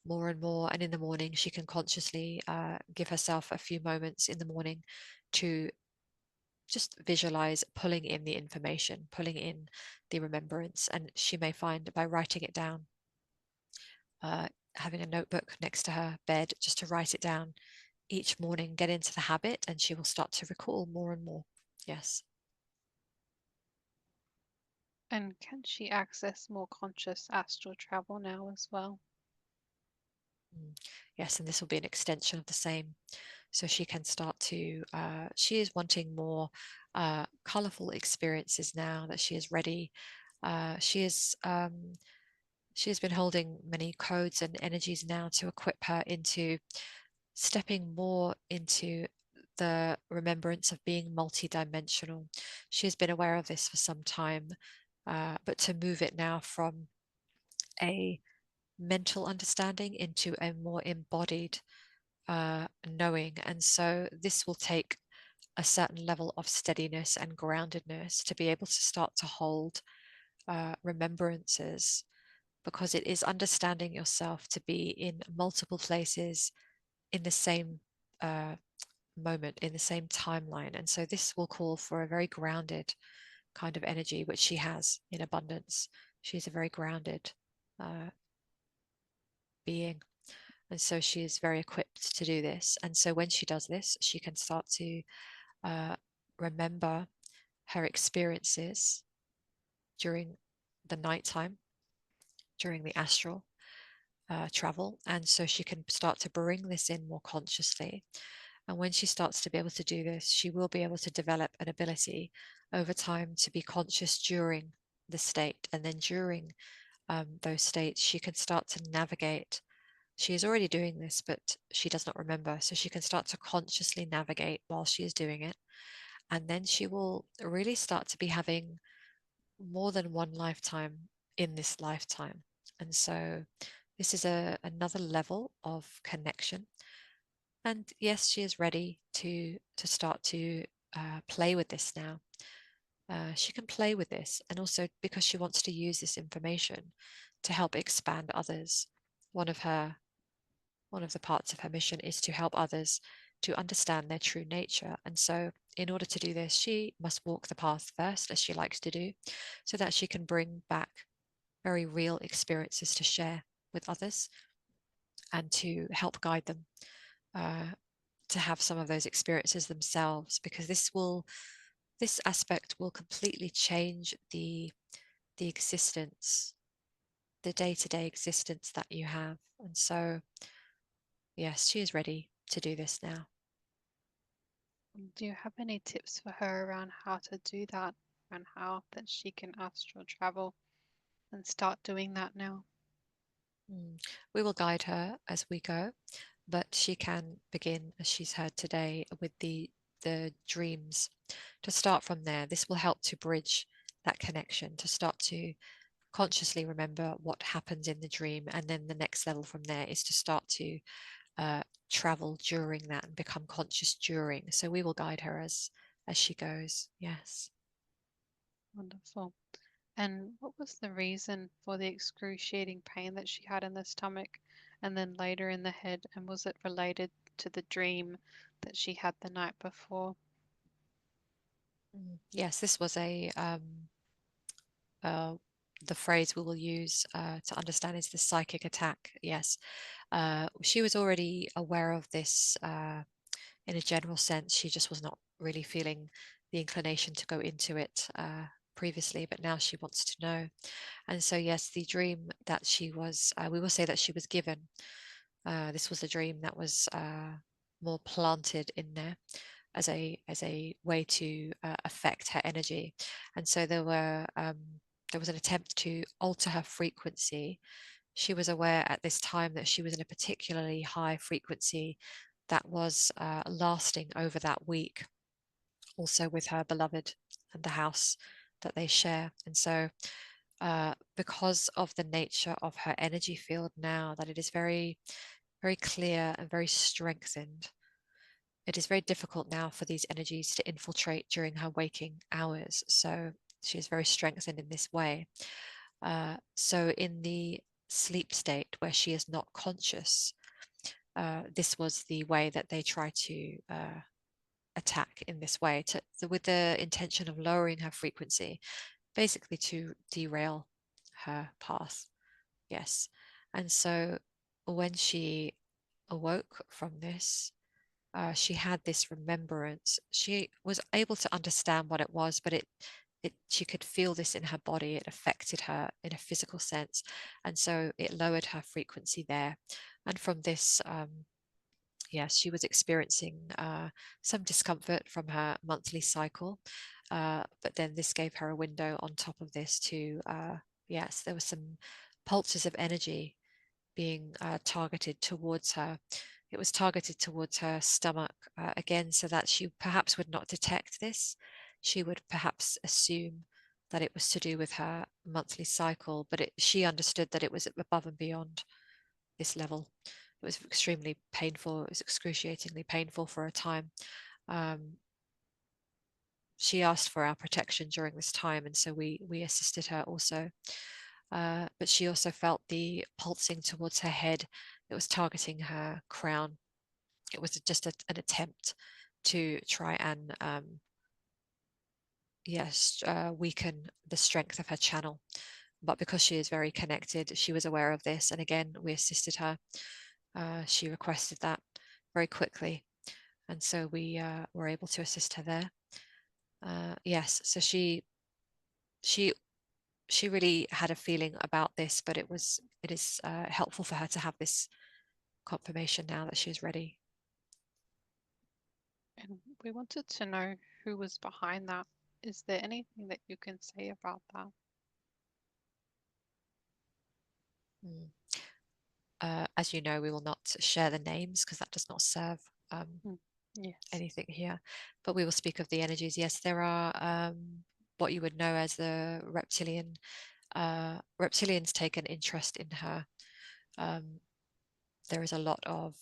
more and more. And in the morning, she can consciously give herself a few moments in the morning to just visualize pulling in the information, pulling in the remembrance. And she may find by writing it down, having a notebook next to her bed, just to write it down each morning, get into the habit, and she will start to recall more and more. Yes. And can she access more conscious astral travel now as well? Mm. Yes, and this will be an extension of the same. So she can start to, she is wanting more colorful experiences now that she is ready. Uh, she is, um, she has been holding many codes and energies now to equip her into stepping more into the remembrance of being multidimensional. She has been aware of this for some time, but to move it now from a mental understanding into a more embodied knowing. And so this will take a certain level of steadiness and groundedness to be able to start to hold remembrances, because it is understanding yourself to be in multiple places in the same uh, moment, in the same timeline. And so this will call for a very grounded kind of energy, which she has in abundance. She's a very grounded uh, being. And so she is very equipped to do this. And so when she does this, she can start to uh, remember her experiences during the nighttime, during the astral travel. And so she can start to bring this in more consciously. And when she starts to be able to do this, she will be able to develop an ability over time to be conscious during the state. And then during those states, she can start to navigate. She is already doing this, but she does not remember. So she can start to consciously navigate while she is doing it. And then she will really start to be having more than one lifetime in this lifetime. And so this is another level of connection. And yes, she is ready to start to play with this now. She can play with this, and also because she wants to use this information to help expand others. One of her one of the parts of her mission is to help others to understand their true nature. And so, in order to do this, she must walk the path first, as she likes to do, so that she can bring back very real experiences to share with others and to help guide them uh, to have some of those experiences themselves, because this aspect will completely change the existence, the day-to-day existence that you have. And so, yes, she is ready to do this now. Do you have any tips for her around how to do that and how that she can astral travel and start doing that now? We will guide her as we go, but she can begin, as she's heard today, with the dreams. To start from there, this will help to bridge that connection, to start to consciously remember what happens in the dream, and then the next level from there is to start to travel during that and become conscious during. So we will guide her as she goes. Yes. Wonderful. And what was the reason for the excruciating pain that she had in the stomach and then later in the head? And was it related to the dream that she had the night before? Yes, this was uh, the phrase we will use to understand is the psychic attack. Yes, she was already aware of this in a general sense. She just was not really feeling the inclination to go into it previously, but now she wants to know. And so, yes, the dream that she was, we will say that she was given. This was a dream that was more planted in there as a way to affect her energy. And so there was an attempt to alter her frequency. She was aware at this time that she was in a particularly high frequency that was lasting over that week, also with her beloved and the house that they share. And so, because of the nature of her energy field now, that it is very, very clear and very strengthened, it is very difficult now for these energies to infiltrate during her waking hours. So she is very strengthened in this way. So in the sleep state where she is not conscious, this was the way that they try to attack in this way, with the intention of lowering her frequency, basically to derail her path. Yes. And so when she awoke from this, she had this remembrance. She was able to understand what it was, but she could feel this in her body. It affected her in a physical sense, and so it lowered her frequency there. And from this, yes, she was experiencing some discomfort from her monthly cycle, but then this gave her a window on top of this to, yes, there were some pulses of energy being targeted towards her. It was targeted towards her stomach again, so that she perhaps would not detect this. She would perhaps assume that it was to do with her monthly cycle, but she understood that it was above and beyond this level. It was extremely painful. It was excruciatingly painful for a time. Um, she asked for our protection during this time, and so we assisted her also. But she also felt the pulsing towards her head. It was targeting her crown. It was just an attempt to try and yes, weaken the strength of her channel. But because she is very connected, she was aware of this, and again, we assisted her. She requested that very quickly, and so we were able to assist her there. Yes, so she she really had a feeling about this, but it is helpful for her to have this confirmation now that she is ready. And we wanted to know who was behind that. Is there anything that you can say about that? Mm. As you know, we will not share the names because that does not serve Mm, yes. anything here, but we will speak of the energies. Yes, there are what you would know as the reptilian. Reptilians take an interest in her. Um, there is a lot of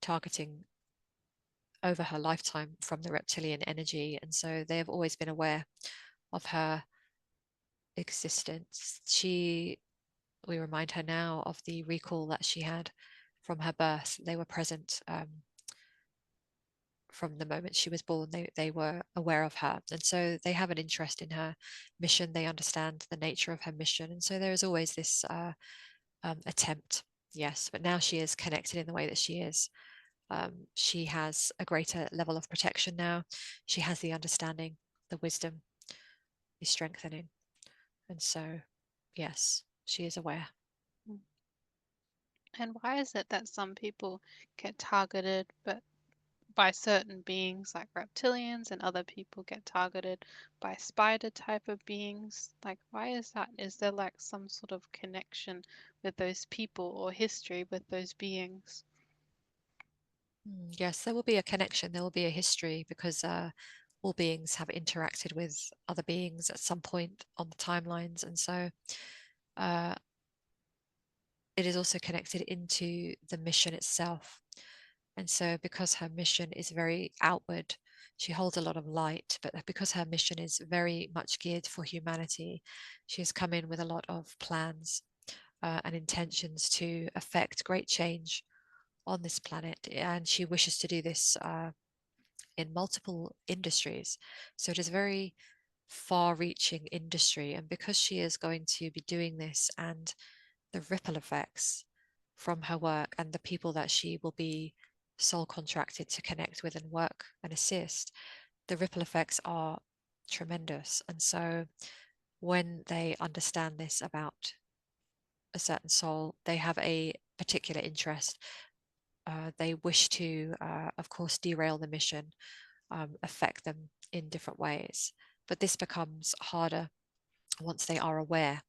targeting over her lifetime from the reptilian energy. And so they have always been aware of her existence. We remind her now of the recall that she had from her birth. They were present from the moment she was born. They were aware of her. And so they have an interest in her mission. They understand the nature of her mission. And so there is always this attempt, yes, but now she is connected in the way that she is. She has a greater level of protection now. She has the understanding, the wisdom, the strengthening. And so, yes, she is aware. And why is it that some people get targeted but by certain beings like reptilians and other people get targeted by spider type of beings? Like, why is that? Is there like some sort of connection with those people or history with those beings? Yes, there will be a connection. There will be a history because all beings have interacted with other beings at some point on the timelines. And so uh, it is also connected into the mission itself. And so, because her mission is very outward, she holds a lot of light, but because her mission is very much geared for humanity, she has come in with a lot of plans and intentions to affect great change on this planet. And she wishes to do this in multiple industries. So, it is very far reaching industry. And because she is going to be doing this and the ripple effects from her work and the people that she will be sole contracted to connect with and work and assist, the ripple effects are tremendous. And so when they understand this about a certain soul, they have a particular interest. They wish to, of course, derail the mission, affect them in different ways. But this becomes harder once they are aware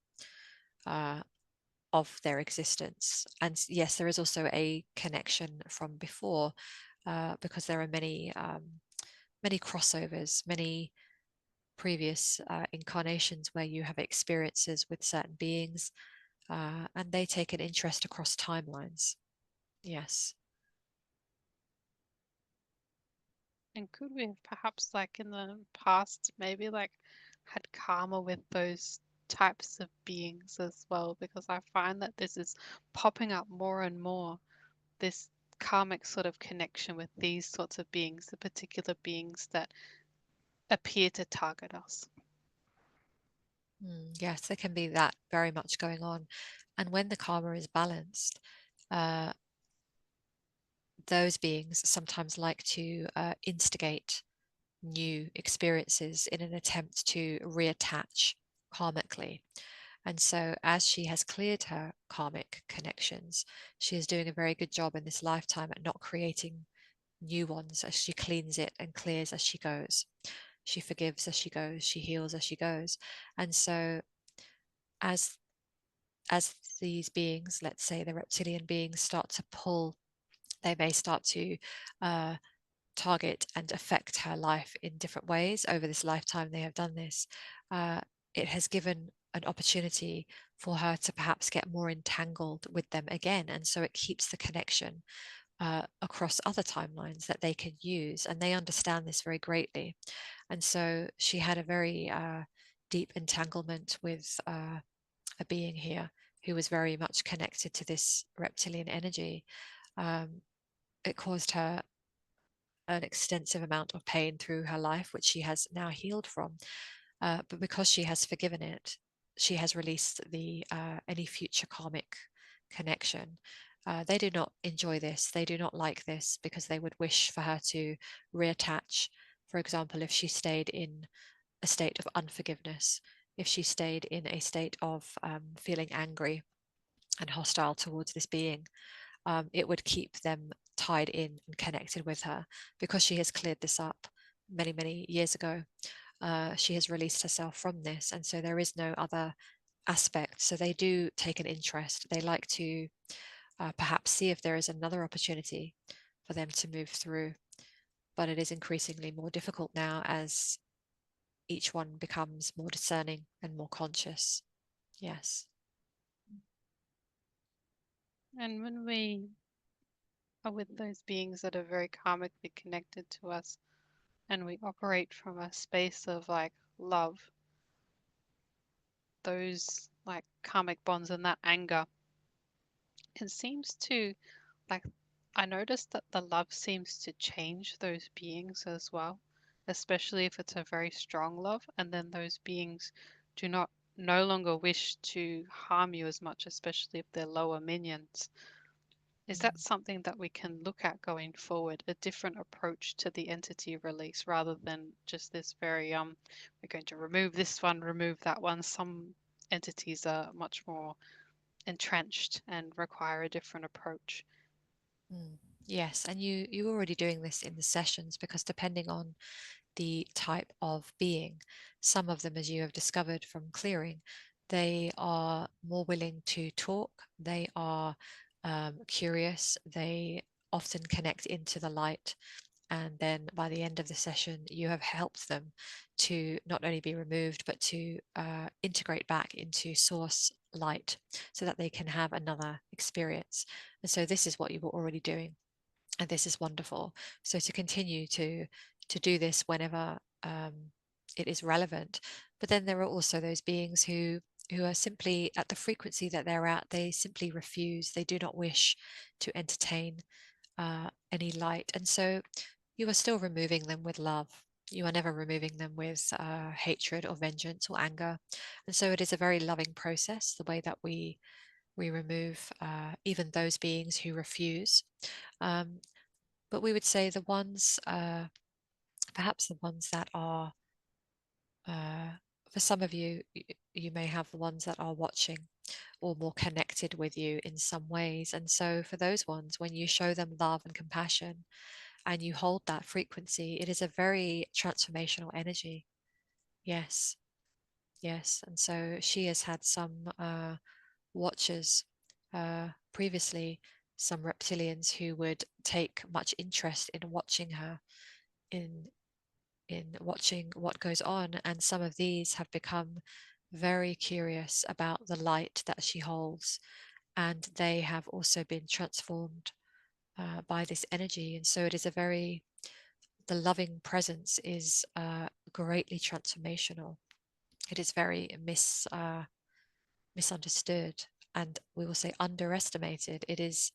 uh, of their existence. And yes, there is also a connection from before because there are many crossovers, many previous incarnations where you have experiences with certain beings and they take an interest across timelines. Yes. And could we have perhaps, like in the past, maybe like had karma with those types of beings as well? Because I find that this is popping up more and more, this karmic sort of connection with these sorts of beings, the particular beings that appear to target us. Yes, there can be that very much going on. And when the karma is balanced, uh, those beings sometimes like to instigate new experiences in an attempt to reattach karmically. And so, as she has cleared her karmic connections, she is doing a very good job in this lifetime at not creating new ones as she cleans it and clears as she goes. She forgives as she goes, she heals as she goes. And so, as as these beings, let's say the reptilian beings, start to pull, they may start to uh, target and affect her life in different ways. Over this lifetime, they have done this. Uh, it has given an opportunity for her to perhaps get more entangled with them again. And so it keeps the connection across other timelines that they can use. And they understand this very greatly. And so she had a very deep entanglement with a being here who was very much connected to this reptilian energy. Um, it caused her an extensive amount of pain through her life, which she has now healed from. But because she has forgiven it, she has released the any future karmic connection. They do not enjoy this. They do not like this because they would wish for her to reattach. For example, if she stayed in a state of unforgiveness, if she stayed in a state of feeling angry and hostile towards this being, it would keep them tied in and connected with her. Because she has cleared this up many, many years ago, she has released herself from this. And so there is no other aspect. So they do take an interest. They like to perhaps see if there is another opportunity for them to move through. But it is increasingly more difficult now as each one becomes more discerning and more conscious. Yes. And when we are with those beings that are very karmically connected to us, and we operate from a space of like love, those like karmic bonds and that anger, it seems to like, I noticed that the love seems to change those beings as well, especially if it's a very strong love, and then those beings do not no longer wish to harm you as much, especially if they're lower minions. Is that Mm. something that we can look at going forward, a different approach to the entity release rather than just this very we're going to remove this one, remove that one. Some entities are much more entrenched and require a different approach. Mm. Yes, and you're already doing this in the sessions because depending on the type of being, some of them, as you have discovered from clearing, they are more willing to talk, they are curious, they often connect into the light, and then by the end of the session you have helped them to not only be removed but to integrate back into source light so that they can have another experience. And so this is what you were already doing, and this is wonderful. So to continue to do this whenever it is relevant. But then there are also those beings who are simply at the frequency that they're at, they simply refuse, they do not wish to entertain any light. And so you are still removing them with love. You are never removing them with hatred or vengeance or anger. And so it is a very loving process, the way that we remove even those beings who refuse. Um, but we would say the ones, perhaps the ones that are, uh, for some of you, you may have the ones that are watching or more connected with you in some ways. And so for those ones, when you show them love and compassion and you hold that frequency, it is a very transformational energy. Yes, yes. And so she has had some watchers previously, some reptilians who would take much interest in watching her, in watching what goes on, and some of these have become very curious about the light that she holds, and they have also been transformed by this energy. And so it is a very, the loving presence is greatly transformational. It is very misunderstood, and we will say underestimated. It is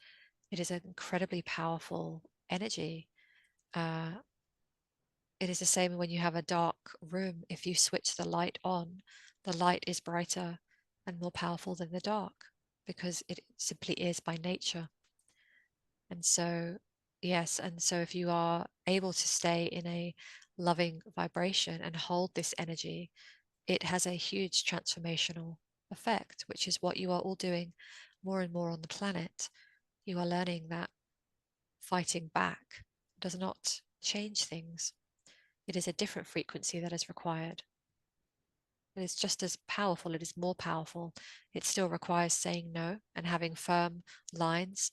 an incredibly powerful energy. Uh, it is the same when you have a dark room. If you switch the light on, the light is brighter and more powerful than the dark because it simply is by nature. And so, yes, and so if you are able to stay in a loving vibration and hold this energy, it has a huge transformational effect, which is what you are all doing more and more on the planet. You are learning that fighting back does not change things. It is a different frequency that is required. It is just as powerful, it is more powerful. It still requires saying no and having firm lines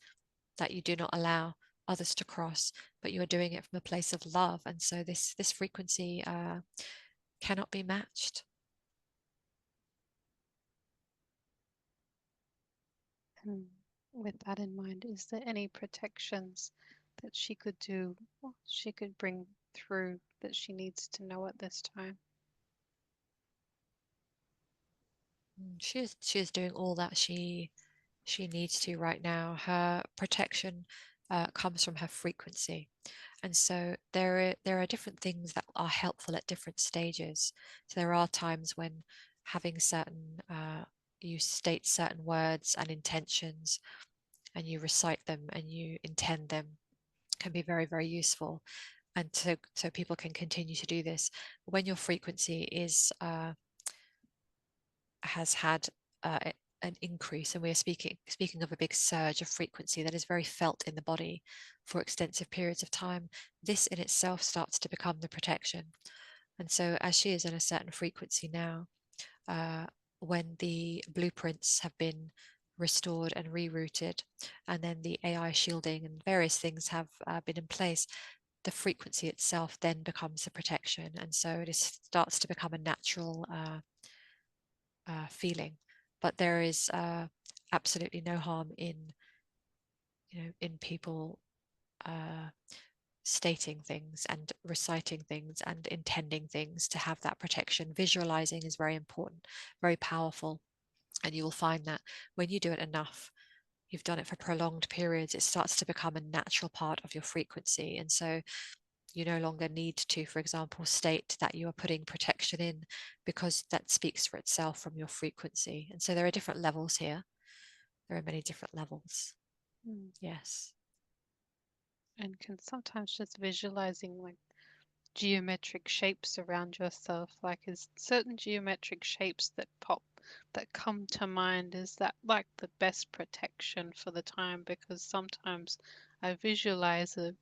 that you do not allow others to cross, but you are doing it from a place of love. And so this frequency cannot be matched. And with that in mind, is there any protections that she could do, or she could bring through that she needs to know at this time? She is doing all that she needs to right now. Her protection comes from her frequency. And so there are different things that are helpful at different stages. So there are times when having certain you state certain words and intentions and you recite them and you intend them can be very, very useful. And so people can continue to do this. When your frequency is has had an increase, and we are speaking of a big surge of frequency that is very felt in the body for extensive periods of time, this in itself starts to become the protection. And so as she is in a certain frequency now, uh, when the blueprints have been restored and rerouted, and then the AI shielding and various things have been in place, the frequency itself then becomes the protection. And so it starts to become a natural feeling. But there is absolutely no harm in, in people stating things and reciting things and intending things to have that protection. Visualizing is very important, very powerful. And you will find that when you do it enough, you've done it for prolonged periods, it starts to become a natural part of your frequency. And so you no longer need to, for example, state that you are putting protection in, because that speaks for itself from your frequency. And so there are different levels here. There are many different levels. Mm. Yes. And can sometimes just visualizing like geometric shapes around yourself, like is certain geometric shapes that pop, that come to mind, is that like the best protection for the time? Because sometimes I visualize a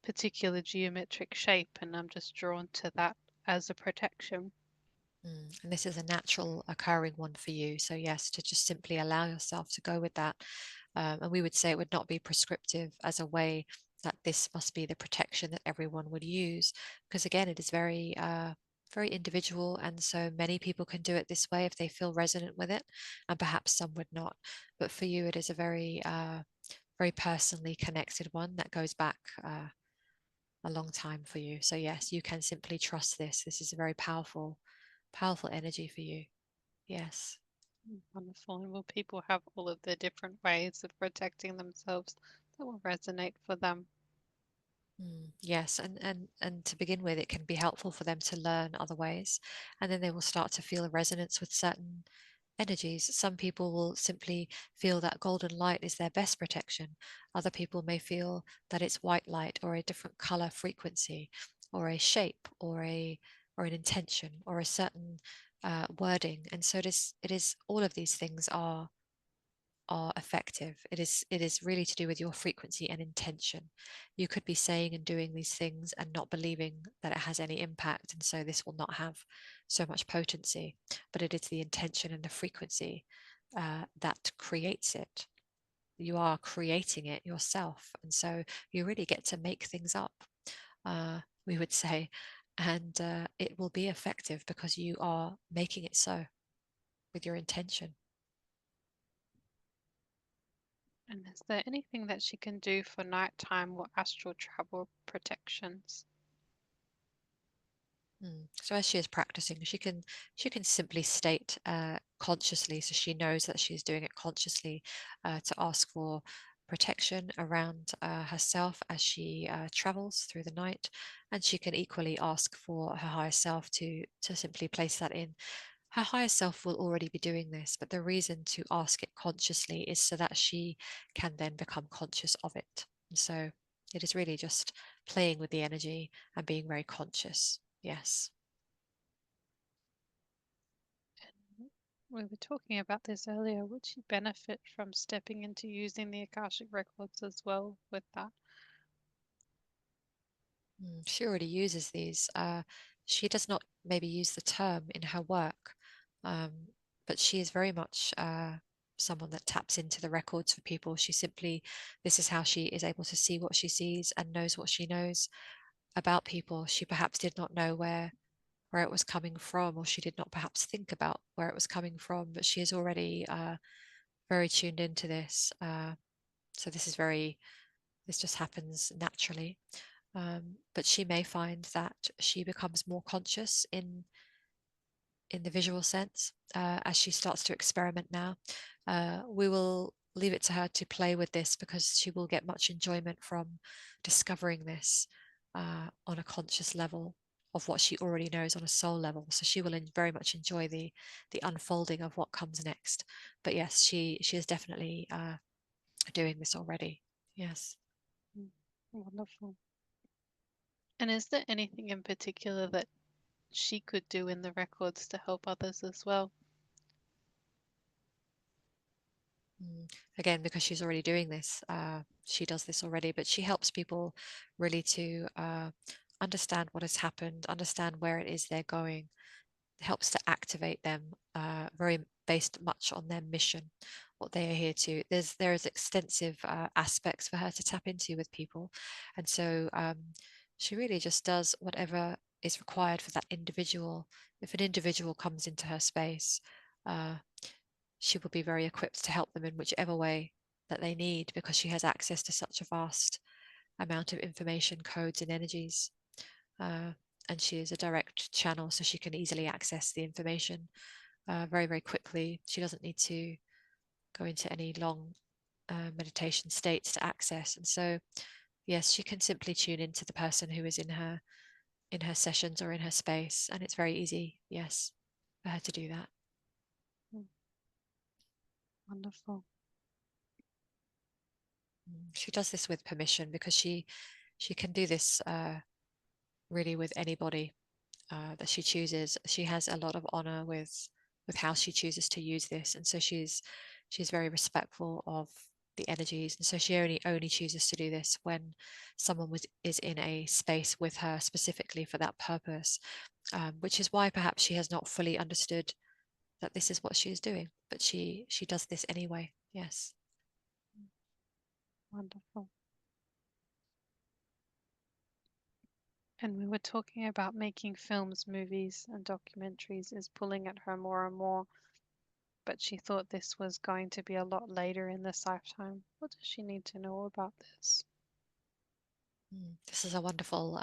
particular geometric shape and I'm just drawn to that as a protection. And this is a natural occurring one for you. So, yes, to just simply allow yourself to go with that. And we would say it would not be prescriptive as a way that this must be the protection that everyone would use. Because again, it is very individual. And so many people can do it this way if they feel resonant with it, and perhaps some would not. But for you, it is a very personally connected one that goes back a long time for you. So, yes, you can simply trust this. This is a very powerful energy for you. Yes. Wonderful. And will people have all of their different ways of protecting themselves that will resonate for them? Yes, and to begin with, it can be helpful for them to learn other ways, and then they will start to feel a resonance with certain energies. Some people will simply feel that golden light is their best protection. Other people may feel that it's white light or a different color frequency, or a shape, or an intention, or a certain wording. And so it is all of these things are effective. It is really to do with your frequency and intention. You could be saying and doing these things and not believing that it has any impact, and so this will not have so much potency. But it is the intention and the frequency that creates it. You are creating it yourself, and so you really get to make things up. We would say, and it will be effective because you are making it so with your intention. And is there anything that she can do for nighttime or astral travel protections? So as she is practicing, she can simply state consciously, so she knows that she's doing it consciously, to ask for protection around herself as she travels through the night, and she can equally ask for her higher self to simply place that in. Her higher self will already be doing this, but the reason to ask it consciously is so that she can then become conscious of it. And so it is really just playing with the energy and being very conscious. Yes. We were talking about this earlier. Would she benefit from stepping into using the Akashic records as well with that? She already uses these. She does not maybe use the term in her work, um, but she is very much someone that taps into the records for people. This is how she is able to see what she sees and knows what she knows about people. She perhaps did not know where it was coming from, or she did not perhaps think about where it was coming from, but she is already very tuned into this. So this just happens naturally. But she may find that she becomes more conscious in the visual sense as she starts to experiment now. We will leave it to her to play with this because she will get much enjoyment from discovering this on a conscious level of what she already knows on a soul level. So she will very much enjoy the unfolding of what comes next. But yes, she is definitely doing this already. Yes. Mm, wonderful. And is there anything in particular that she could do in the records to help others as well? Again, because she's already doing this, she does this already, but she helps people really to understand what has happened, understand where it is they're going, helps to activate them very based much on their mission, what they are here to. There is extensive aspects for her to tap into with people, and so she really just does whatever is required for that individual. If an individual comes into her space, uh, she will be very equipped to help them in whichever way that they need because she has access to such a vast amount of information, codes, and energies. And she is a direct channel, so she can easily access the information very, very quickly. She doesn't need to go into any long meditation states to access. And so, yes, she can simply tune into the person who is in her sessions or in her space, and it's very easy, yes, for her to do that. Wonderful. She does this with permission because she can do this really with anybody that she chooses. She has a lot of honor with how she chooses to use this, and so she's very respectful of the energies, and so she only chooses to do this when someone is in a space with her specifically for that purpose, which is why perhaps she has not fully understood that this is what she is doing, but she does this anyway. Yes. Wonderful. And we were talking about making films, movies, and documentaries is pulling at her more and more, but she thought this was going to be a lot later in this lifetime. What does she need to know about this? This is a wonderful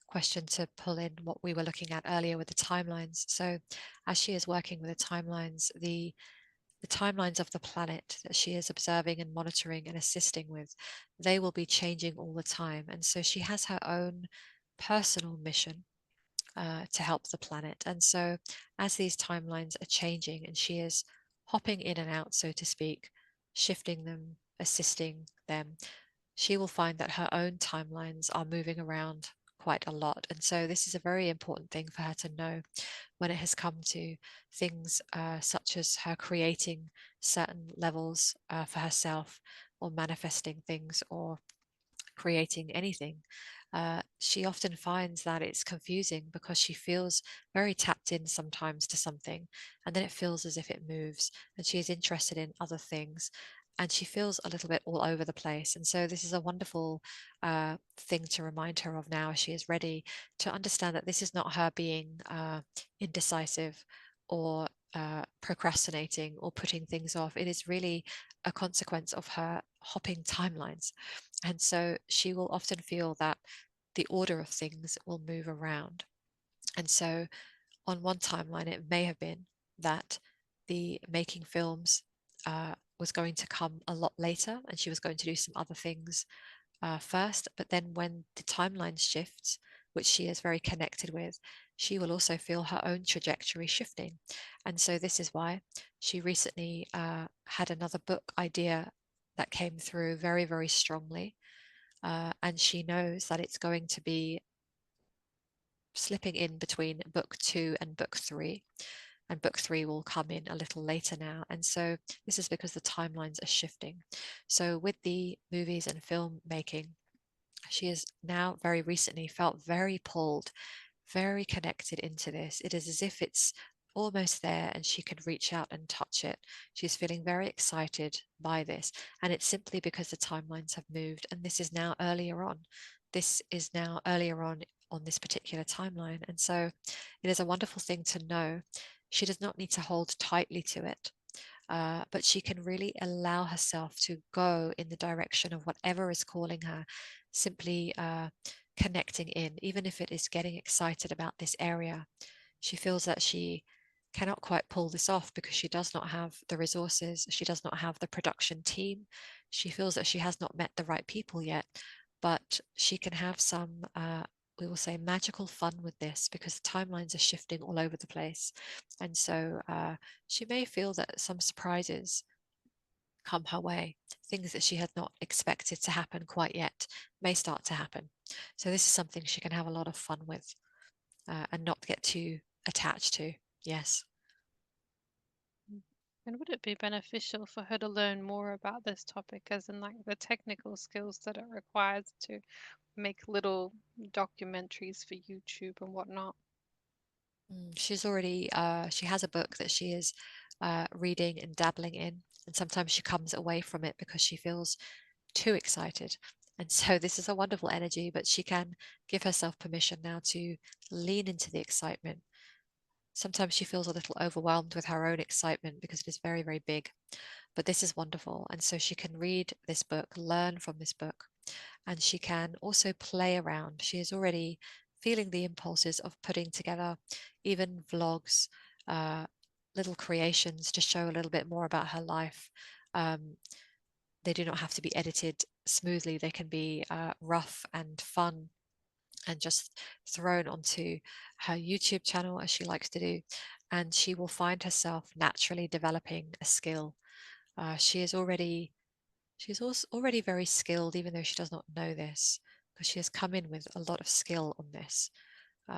question to pull in what we were looking at earlier with the timelines. So, as she is working with the timelines, the timelines of the planet that she is observing and monitoring and assisting with, they will be changing all the time. And so she has her own personal mission to help the planet. And so as these timelines are changing and she is hopping in and out, so to speak, shifting them, assisting them, she will find that her own timelines are moving around quite a lot. And so this is a very important thing for her to know when it has come to things such as her creating certain levels for herself, or manifesting things, or creating anything. She often finds that it's confusing because she feels very tapped in sometimes to something, and then it feels as if it moves, and she is interested in other things, and she feels a little bit all over the place. And so, this is a wonderful thing to remind her of now as she is ready to understand that this is not her being indecisive or procrastinating or putting things off. It is really a consequence of her hopping timelines. And so she will often feel that the order of things will move around. And so on one timeline, it may have been that the making films was going to come a lot later, and she was going to do some other things first. But then when the timeline shifts, which she is very connected with, she will also feel her own trajectory shifting. And so this is why she recently had another book idea that came through very, very strongly. And she knows that it's going to be slipping in between book 2 and book 3. And book 3 will come in a little later now. And so this is because the timelines are shifting. So with the movies and film making, she has now very recently felt very pulled, very connected into this. It is as if it's almost there and she could reach out and touch it. She's feeling very excited by this. And it's simply because the timelines have moved, and this is now earlier on. This is now earlier on this particular timeline. And so it is a wonderful thing to know. She does not need to hold tightly to it. But she can really allow herself to go in the direction of whatever is calling her, simply connecting in, even if it is getting excited about this area. She feels that she cannot quite pull this off because she does not have the resources, she does not have the production team. She feels that she has not met the right people yet, but she can have some we will say magical fun with this because the timelines are shifting all over the place. And so she may feel that some surprises come her way. Things that she had not expected to happen quite yet may start to happen. So this is something she can have a lot of fun with and not get too attached to. Yes. And would it be beneficial for her to learn more about this topic, as in like the technical skills that it requires to make little documentaries for YouTube and whatnot? She's already, she has a book that she is reading and dabbling in. And sometimes she comes away from it because she feels too excited. And so this is a wonderful energy, but she can give herself permission now to lean into the excitement. Sometimes she feels a little overwhelmed with her own excitement because it is very, very big. But this is wonderful. And so she can read this book, learn from this book, and she can also play around. She is already feeling the impulses of putting together even vlogs, little creations to show a little bit more about her life. They do not have to be edited smoothly. They can be rough and fun and just thrown onto her YouTube channel, as she likes to do. And she will find herself naturally developing a skill. She is already She's also already very skilled, even though she does not know this, because she has come in with a lot of skill on this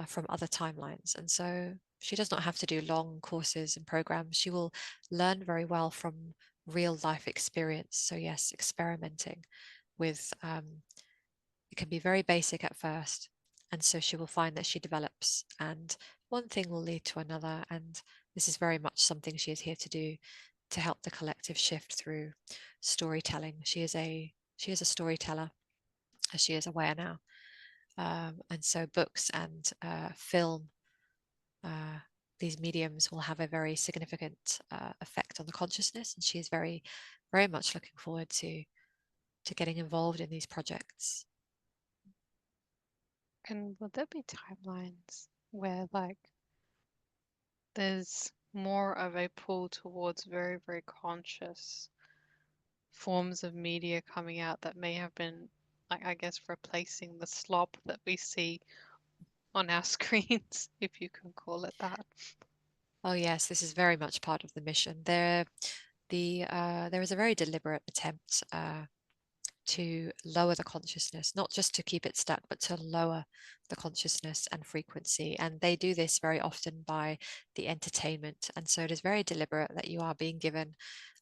from other timelines. And so she does not have to do long courses and programs. She will learn very well from real life experience. So, yes, experimenting with it can be very basic at first. And so she will find that she develops, and one thing will lead to another. And this is very much something she is here to do, to help the collective shift through storytelling. She is a storyteller, as she is aware now. And so books and film, uh, these mediums will have a very significant effect on the consciousness. And she is very, very much looking forward to getting involved in these projects. And would there be timelines where like there's more of a pull towards very, very conscious forms of media coming out that may have been, like, I guess, replacing the slop that we see on our screens, if you can call it that? Oh yes, this is very much part of the mission. There is a very deliberate attempt to lower the consciousness, not just to keep it stuck, but to lower the consciousness and frequency. And they do this very often by the entertainment. And so it is very deliberate that you are being given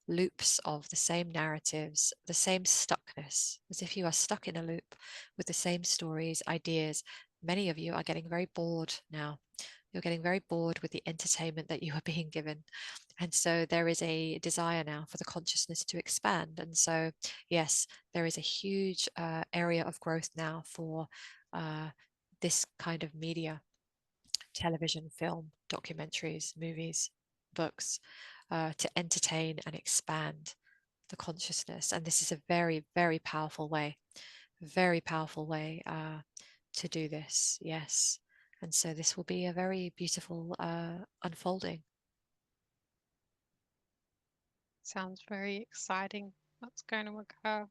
loops of the same narratives, the same stuckness, as if you are stuck in a loop with the same stories, ideas. Many of you are getting very bored now. You're getting very bored with the entertainment that you are being given. And so there is a desire now for the consciousness to expand. And so, yes, there is a huge area of growth now for uh, this kind of media: television, film, documentaries, movies, books, to entertain and expand the consciousness. And this is a very, very powerful way to do this. Yes. And so this will be a very beautiful unfolding. Sounds very exciting. What's going to occur?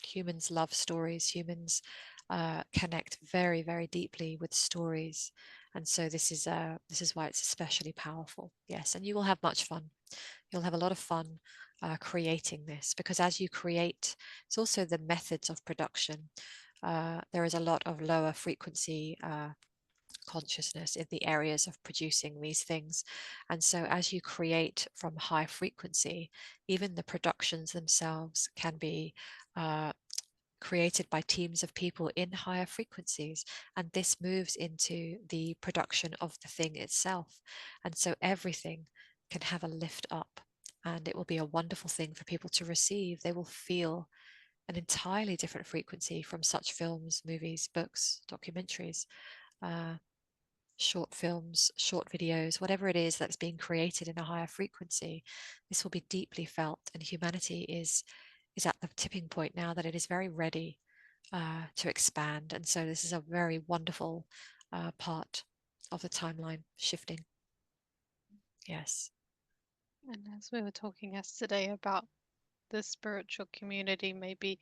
Humans love stories. Humans connect very, very deeply with stories, and so this is why it's especially powerful. Yes, and you will have much fun. You'll have a lot of fun creating this, because as you create, it's also the methods of production. There is a lot of lower frequency consciousness in the areas of producing these things. And so, as you create from high frequency, even the productions themselves can be created by teams of people in higher frequencies. And this moves into the production of the thing itself. And so, everything can have a lift up. And it will be a wonderful thing for people to receive. They will feel an entirely different frequency from such films, movies, books, documentaries. Uh, Short films, short videos, whatever it is that's being created in a higher frequency, this will be deeply felt. And humanity is at the tipping point now that it is very ready to expand. And so this is a very wonderful part of the timeline shifting. Yes. And as we were talking yesterday about the spiritual community maybe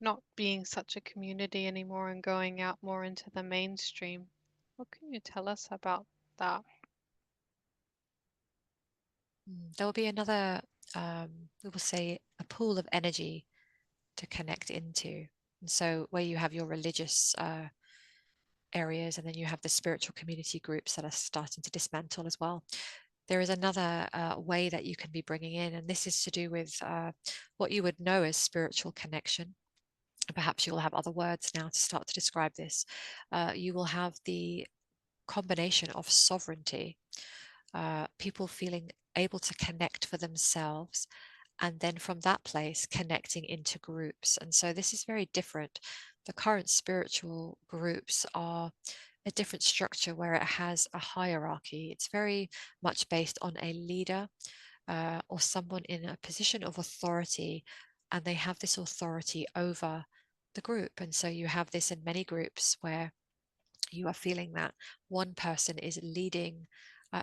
not being such a community anymore and going out more into the mainstream, what can you tell us about that? There will be another, we will say, a pool of energy to connect into. And so where you have your religious areas, and then you have the spiritual community groups that are starting to dismantle as well. There is another way that you can be bringing in, and this is to do with what you would know as spiritual connection. Perhaps you will have other words now to start to describe this. You will have the combination of sovereignty, people feeling able to connect for themselves, and then from that place connecting into groups. And so this is very different. The current spiritual groups are a different structure where it has a hierarchy. It's very much based on a leader or someone in a position of authority and they have this authority over the group. And so you have this in many groups where you are feeling that one person is leading,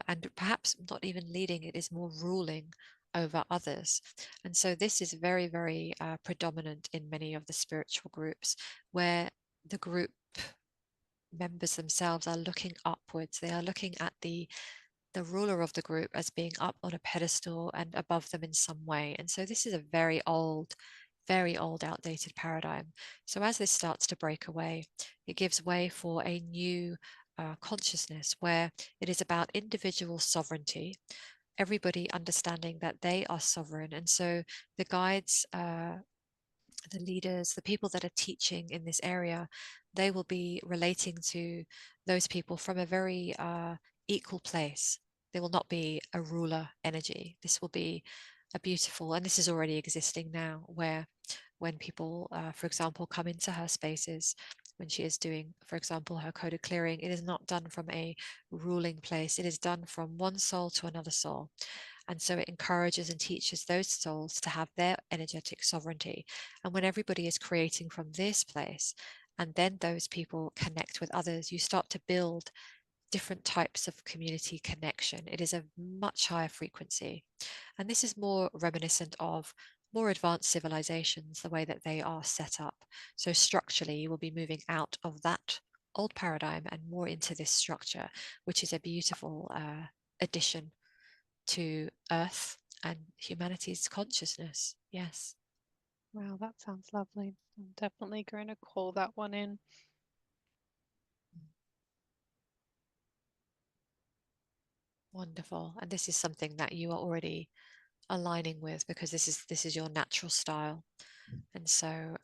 and perhaps not even leading, it is more ruling over others. And so this is very, very predominant in many of the spiritual groups, where the group members themselves are looking upwards. They are looking at the ruler of the group as being up on a pedestal and above them in some way. And so this is a very old, outdated paradigm. So as this starts to break away, it gives way for a new consciousness where it is about individual sovereignty, everybody understanding that they are sovereign. And so the guides, the leaders, the people that are teaching in this area, they will be relating to those people from a very equal place. They will not be a ruler energy. This will be a beautiful, and this is already existing now, where when people, for example, come into her spaces, when she is doing, for example, her coded clearing, it is not done from a ruling place. It is done from one soul to another soul. And so it encourages and teaches those souls to have their energetic sovereignty. And when everybody is creating from this place, and then those people connect with others, you start to build different types of community connection. It is a much higher frequency. And this is more reminiscent of more advanced civilizations, the way that they are set up. So structurally, you will be moving out of that old paradigm and more into this structure, which is a beautiful addition to Earth and humanity's consciousness. Yes. Wow, that sounds lovely. I'm definitely going to call that one in. Wonderful. And this is something that you are already aligning with, because this is your natural style. And so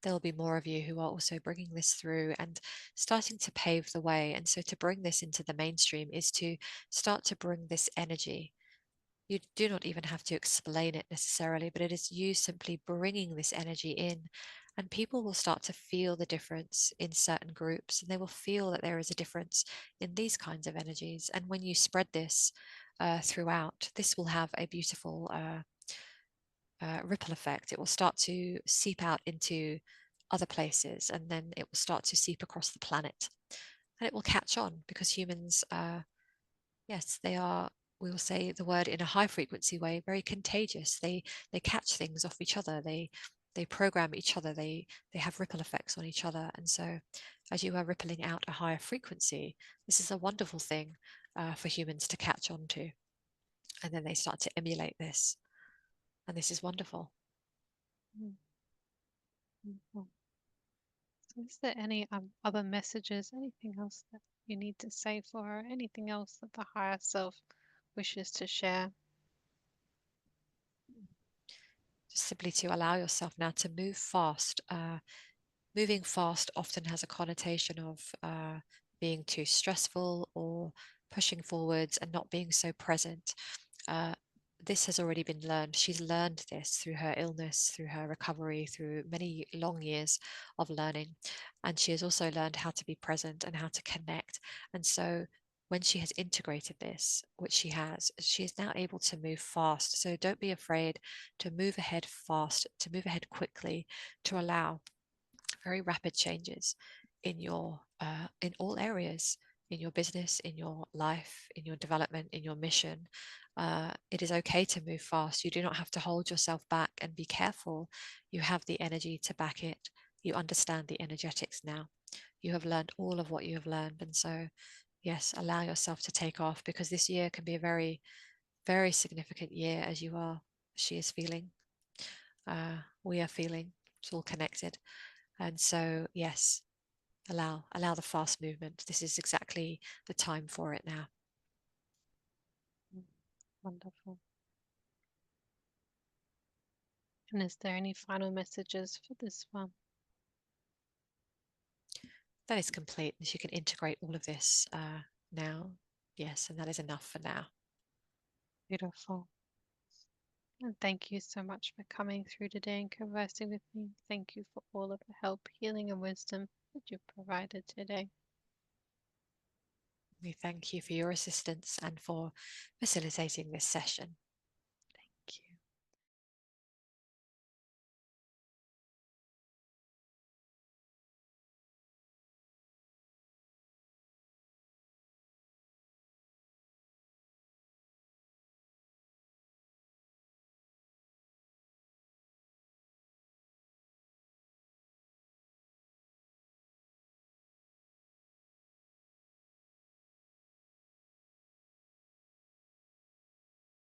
there'll be more of you who are also bringing this through and starting to pave the way. And so to bring this into the mainstream is to start to bring this energy. You do not even have to explain it necessarily, but it is you simply bringing this energy in, and people will start to feel the difference in certain groups, and they will feel that there is a difference in these kinds of energies. And when you spread this throughout, this will have a beautiful ripple effect. It will start to seep out into other places, and then it will start to seep across the planet, and it will catch on, because humans, yes, they are, we will say the word in a high frequency way, very contagious. They catch things off each other. They program each other. They have ripple effects on each other. And so as you are rippling out a higher frequency, this is a wonderful thing for humans to catch on to. And then they start to emulate this. And this is wonderful. Wonderful. So is there any other messages, anything else that you need to say for her, anything else that the higher self wishes to share? Just simply to allow yourself now to move fast. Moving fast often has a connotation of being too stressful or pushing forwards and not being so present. Uh, this has already been learned. She's learned this through her illness, through her recovery, through many long years of learning. And she has also learned how to be present and how to connect. And so when she has integrated this, which she is now able to move fast. So don't be afraid to move ahead fast, to move ahead quickly, to allow very rapid changes in your in all areas, in your business, in your life, in your development, in your mission. It is okay to move fast. You do not have to hold yourself back, and be careful. You have the energy to back it. You understand the energetics now. You have learned all of what you have learned. And so, yes, allow yourself to take off, because this year can be a very, very significant year, as you are, she is feeling. We are feeling. It's all connected. And so, yes, allow the fast movement. This is exactly the time for it now. Wonderful. And is there any final messages for this one? That is complete. You can integrate all of this now. Yes, and that is enough for now. Beautiful. And thank you so much for coming through today and conversing with me. Thank you for all of the help, healing, and wisdom that you've provided today. We thank you for your assistance and for facilitating this session.